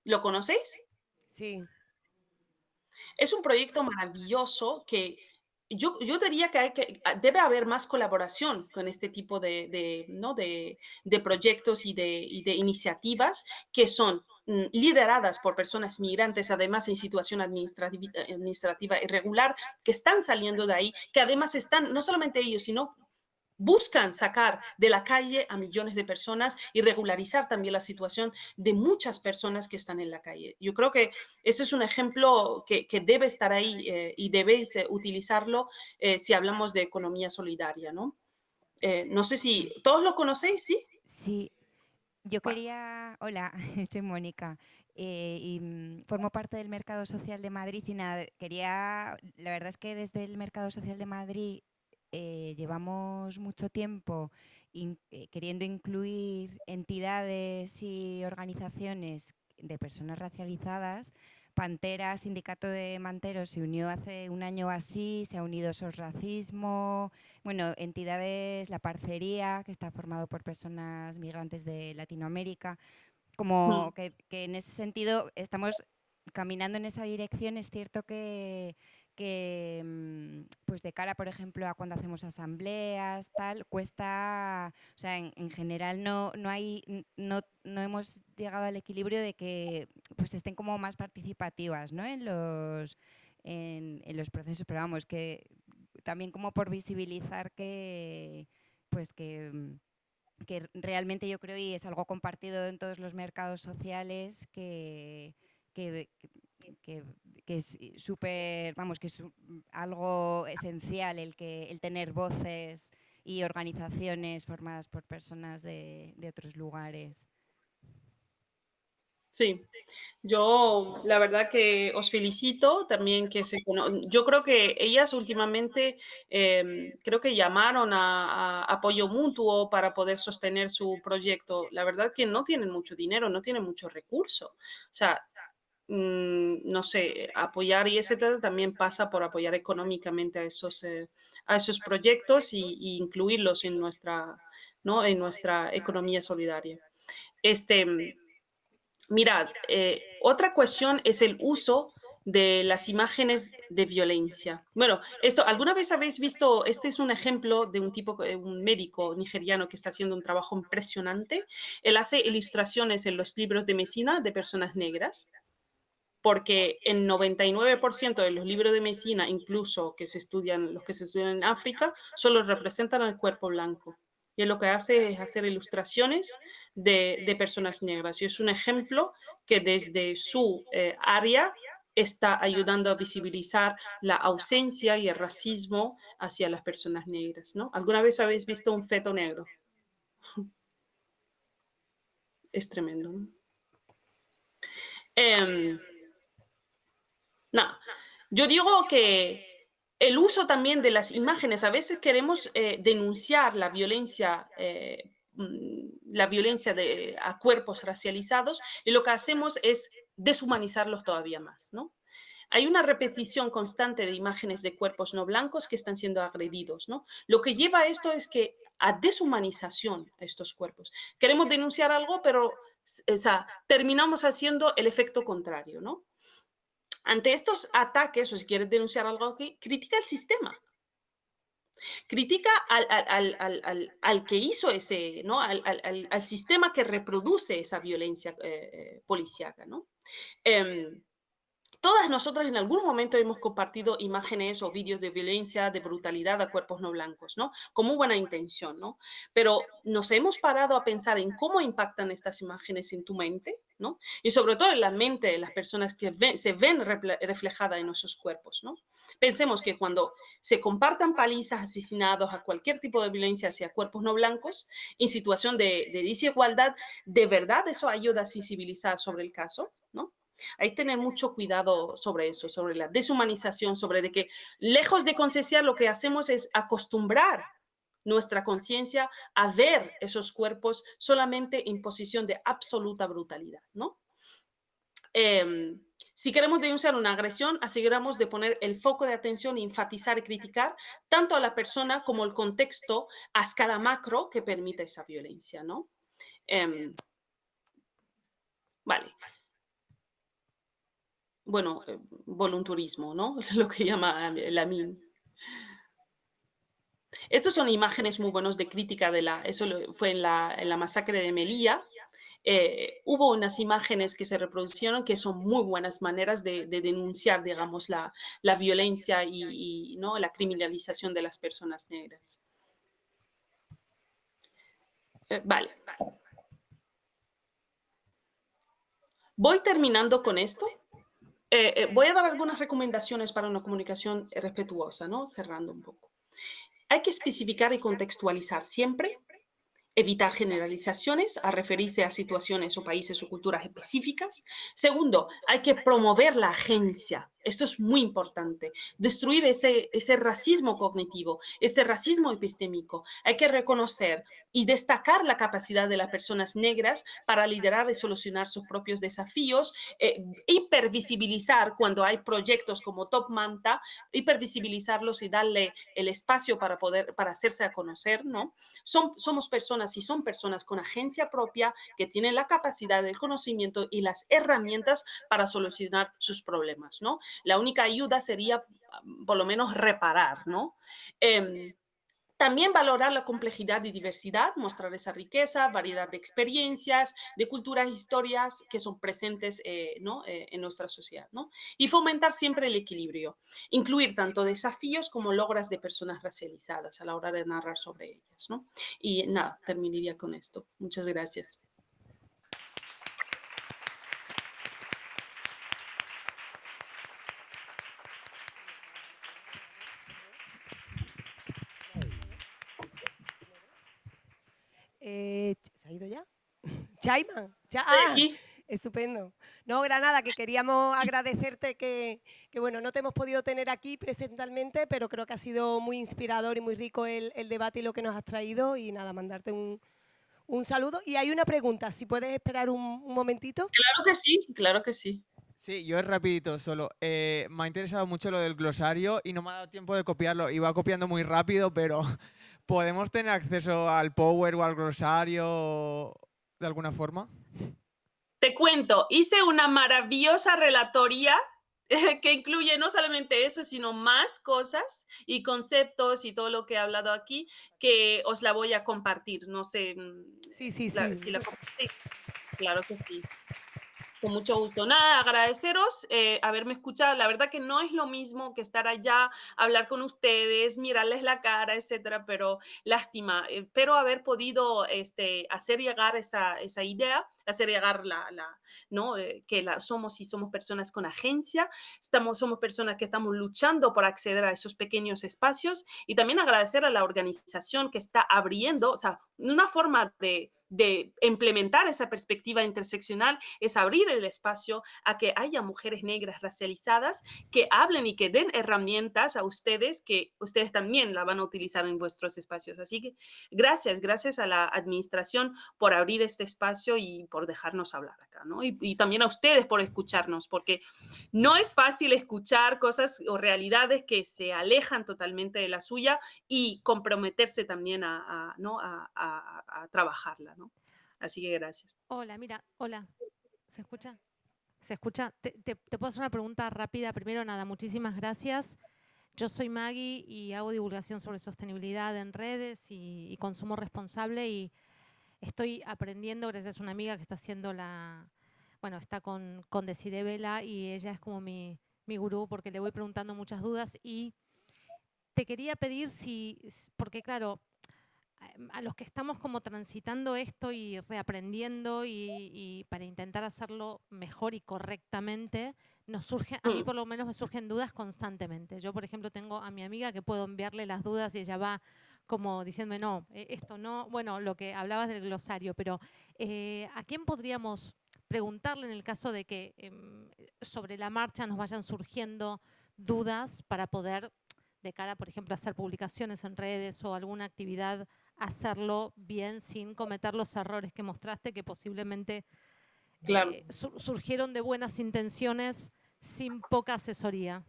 ¿Lo conocéis? Sí. Es un proyecto maravilloso que yo diría que debe haber más colaboración con este tipo ¿no? de proyectos y de iniciativas que son lideradas por personas migrantes, además en situación administrativa irregular, que están saliendo de ahí, que además están, no solamente ellos, sino buscan sacar de la calle a millones de personas y regularizar también la situación de muchas personas que están en la calle. Yo creo que ese es un ejemplo que debe estar ahí y debéis utilizarlo si hablamos de economía solidaria, ¿no? No sé si todos lo conocéis, ¿sí? Sí, yo Bueno, quería, hola, soy Mónica, y formo parte del Mercado Social de Madrid y nada, la verdad es que desde el Mercado Social de Madrid llevamos mucho tiempo queriendo incluir entidades y organizaciones de personas racializadas. Pantera, Sindicato de Manteros, se unió hace un año o así, se ha unido SOS Racismo, bueno, entidades, La Parcería, que está formado por personas migrantes de Latinoamérica, como que en ese sentido estamos caminando en esa dirección. Es cierto que pues de cara, por ejemplo, a cuando hacemos asambleas, tal, cuesta, o sea, en general no hemos llegado al equilibrio de que pues estén como más participativas, ¿no? en los procesos, pero vamos, que también como por visibilizar que pues que realmente yo creo, y es algo compartido en todos los mercados sociales, que es súper, vamos, que es algo esencial el tener voces y organizaciones formadas por personas de otros lugares. sí, yo la verdad que os felicito también yo creo que ellas últimamente creo que llamaron a apoyo mutuo para poder sostener su proyecto. La verdad que no tienen mucho dinero, no tienen mucho recurso. O sea, no sé, apoyar y etcétera también pasa por apoyar económicamente a esos proyectos y incluirlos en ¿no? en nuestra economía solidaria. Mirad, otra cuestión es el uso de las imágenes de violencia. Bueno, esto, ¿alguna vez habéis visto? Este es un ejemplo de un tipo, un médico nigeriano que está haciendo un trabajo impresionante. Él hace ilustraciones en los libros de medicina de personas negras, porque en 99% de los libros de medicina, incluso que se estudian, los que se estudian en África, solo representan al cuerpo blanco. Y él lo que hace es hacer ilustraciones de personas negras. Y es un ejemplo que desde su área está ayudando a visibilizar la ausencia y el racismo hacia las personas negras, ¿no? ¿Alguna vez habéis visto un feto negro? Es tremendo, ¿no? No, yo digo que el uso también de las imágenes, a veces queremos denunciar la violencia a cuerpos racializados y lo que hacemos es deshumanizarlos todavía más, ¿no? Hay una repetición constante de imágenes de cuerpos no blancos que están siendo agredidos, ¿no? Lo que lleva a esto es que a deshumanización a estos cuerpos. Queremos denunciar algo, pero o sea, terminamos haciendo el efecto contrario, ¿no? Ante estos ataques, o si quieres denunciar algo aquí, critica el sistema. Critica al que hizo ese, ¿no? Al sistema que reproduce esa violencia policíaca, ¿no? Todas nosotras en algún momento hemos compartido imágenes o vídeos de violencia, de brutalidad a cuerpos no blancos, ¿no? Con muy buena intención, ¿no? Pero nos hemos parado a pensar en cómo impactan estas imágenes en tu mente, ¿no? Y sobre todo en la mente de las personas que se ven reflejadas en esos cuerpos, ¿no? Pensemos que cuando se compartan palizas, asesinados, a cualquier tipo de violencia hacia cuerpos no blancos, en situación de desigualdad, ¿de verdad eso ayuda a sensibilizar sobre el caso, ¿no? Hay que tener mucho cuidado sobre eso, sobre la deshumanización, sobre de que lejos de concienciar lo que hacemos es acostumbrar nuestra conciencia a ver esos cuerpos solamente en posición de absoluta brutalidad, ¿no? Si queremos denunciar una agresión, aseguramos de poner el foco de atención, enfatizar y criticar tanto a la persona como el contexto a escala macro que permite esa violencia, ¿no? Vale. Bueno, volunturismo, ¿no? Es lo que llama Lamin. Estas son imágenes muy buenas de crítica de eso fue en la masacre de Melilla. Hubo unas imágenes que se reproducieron que son muy buenas maneras de denunciar, digamos, la violencia y ¿no? la criminalización de las personas negras. Vale. Voy terminando con esto. Voy a dar algunas recomendaciones para una comunicación respetuosa, ¿no? Cerrando un poco. Hay que especificar y contextualizar siempre, evitar generalizaciones a referirse a situaciones o países o culturas específicas. Segundo, hay que promover la agencia. Esto es muy importante. Destruir ese racismo cognitivo, ese racismo epistémico. Hay que reconocer y destacar la capacidad de las personas negras para liderar y solucionar sus propios desafíos, hipervisibilizar cuando hay proyectos como Top Manta, hipervisibilizarlos y darle el espacio para hacerse a conocer, ¿no? Somos personas y son personas con agencia propia que tienen la capacidad, el conocimiento y las herramientas para solucionar sus problemas, ¿no? La única ayuda sería, por lo menos, reparar, ¿no? También valorar la complejidad y diversidad, mostrar esa riqueza, variedad de experiencias, de culturas, historias que son presentes ¿no? En nuestra sociedad, ¿no? Y fomentar siempre el equilibrio, incluir tanto desafíos como logros de personas racializadas a la hora de narrar sobre ellas, ¿no? Y nada, terminaría con esto. Muchas gracias. ¿Se ha ido ya? Chaima, Aquí. Estupendo. No, Granada, que queríamos agradecerte que bueno, no te hemos podido tener aquí presencialmente, pero creo que ha sido muy inspirador y muy rico el debate y lo que nos has traído. Y nada, mandarte un saludo. Y hay una pregunta, si puedes esperar un momentito. Claro que sí, claro que sí. Sí, yo es rapidito solo. Me ha interesado mucho lo del glosario y no me ha dado tiempo de copiarlo. Iba copiando muy rápido, pero ¿podemos tener acceso al Power o al glosario de alguna forma? Te cuento, hice una maravillosa relatoría que incluye no solamente eso, sino más cosas y conceptos y todo lo que he hablado aquí, que os la voy a compartir. No sé Sí, sí, si sí. la compartí. Claro que sí. Con mucho gusto. Nada, agradeceros haberme escuchado. La verdad que no es lo mismo que estar allá, hablar con ustedes, mirarles la cara, etcétera, pero lástima. Espero haber podido hacer llegar esa idea, hacer llegar ¿no? Somos personas con agencia, somos personas que estamos luchando por acceder a esos pequeños espacios y también agradecer a la organización que está abriendo, o sea, una forma de implementar esa perspectiva interseccional es abrir el espacio a que haya mujeres negras racializadas que hablen y que den herramientas a ustedes que ustedes también la van a utilizar en vuestros espacios. Así que gracias a la administración por abrir este espacio y por dejarnos hablar acá, ¿no? Y también a ustedes por escucharnos, porque no es fácil escuchar cosas o realidades que se alejan totalmente de la suya y comprometerse también ¿no? a trabajarla, ¿no? Así que gracias. Hola, mira, hola. ¿Se escucha? ¿Se escucha? Te puedo hacer una pregunta rápida. Primero, nada, muchísimas gracias. Yo soy Maggie y hago divulgación sobre sostenibilidad en redes y consumo responsable y estoy aprendiendo gracias a una amiga que está haciendo bueno, está con Desiree Vela y ella es como mi gurú porque le voy preguntando muchas dudas y te quería pedir porque claro, a los que estamos como transitando esto y reaprendiendo y para intentar hacerlo mejor y correctamente, a mí por lo menos me surgen dudas constantemente. Yo, por ejemplo, tengo a mi amiga que puedo enviarle las dudas y ella va como diciéndome, no, esto no, bueno, lo que hablabas del glosario, pero ¿a quién podríamos preguntarle en el caso de que sobre la marcha nos vayan surgiendo dudas para poder, de cara, por ejemplo, a hacer publicaciones en redes o alguna actividad, hacerlo bien sin cometer los errores que mostraste, que posiblemente Claro. Surgieron de buenas intenciones sin poca asesoría?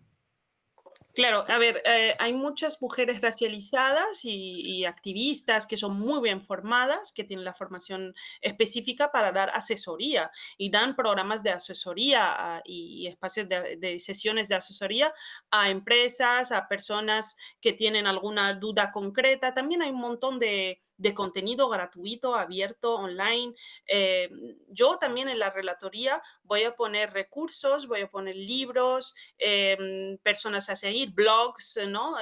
Claro, a ver, hay muchas mujeres racializadas y activistas que son muy bien formadas, que tienen la formación específica para dar asesoría y dan programas de asesoría y espacios de sesiones de asesoría a empresas, a personas que tienen alguna duda concreta. También hay un montón de contenido gratuito, abierto, online. Yo también en la relatoría voy a poner recursos, voy a poner libros, personas a seguir, blogs, ¿no?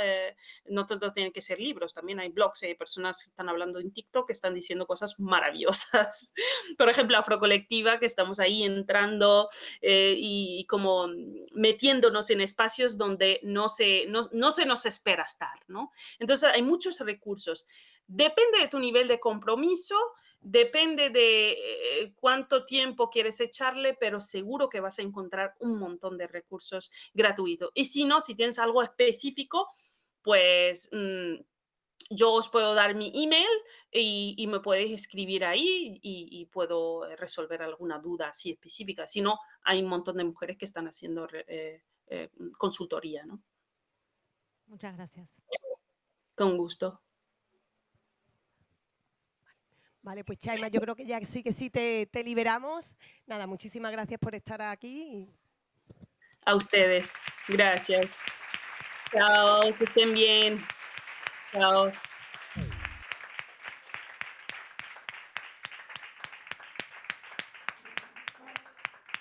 No todo tiene que ser libros, también hay blogs, hay personas que están hablando en TikTok que están diciendo cosas maravillosas. Por ejemplo, Afrocolectiva, que estamos ahí entrando y como metiéndonos en espacios donde no se nos espera estar, ¿no? Entonces, hay muchos recursos. Depende de tu nivel de compromiso, depende de cuánto tiempo quieres echarle, pero seguro que vas a encontrar un montón de recursos gratuitos. Y si no, si tienes algo específico, pues yo os puedo dar mi email y me podéis escribir ahí y puedo resolver alguna duda así específica. Si no, hay un montón de mujeres que están haciendo consultoría, ¿no? Muchas gracias. Con gusto. Vale, pues Chayma, yo creo que ya sí te liberamos. Nada, muchísimas gracias por estar aquí. A ustedes. Gracias. Chao, que estén bien. Chao.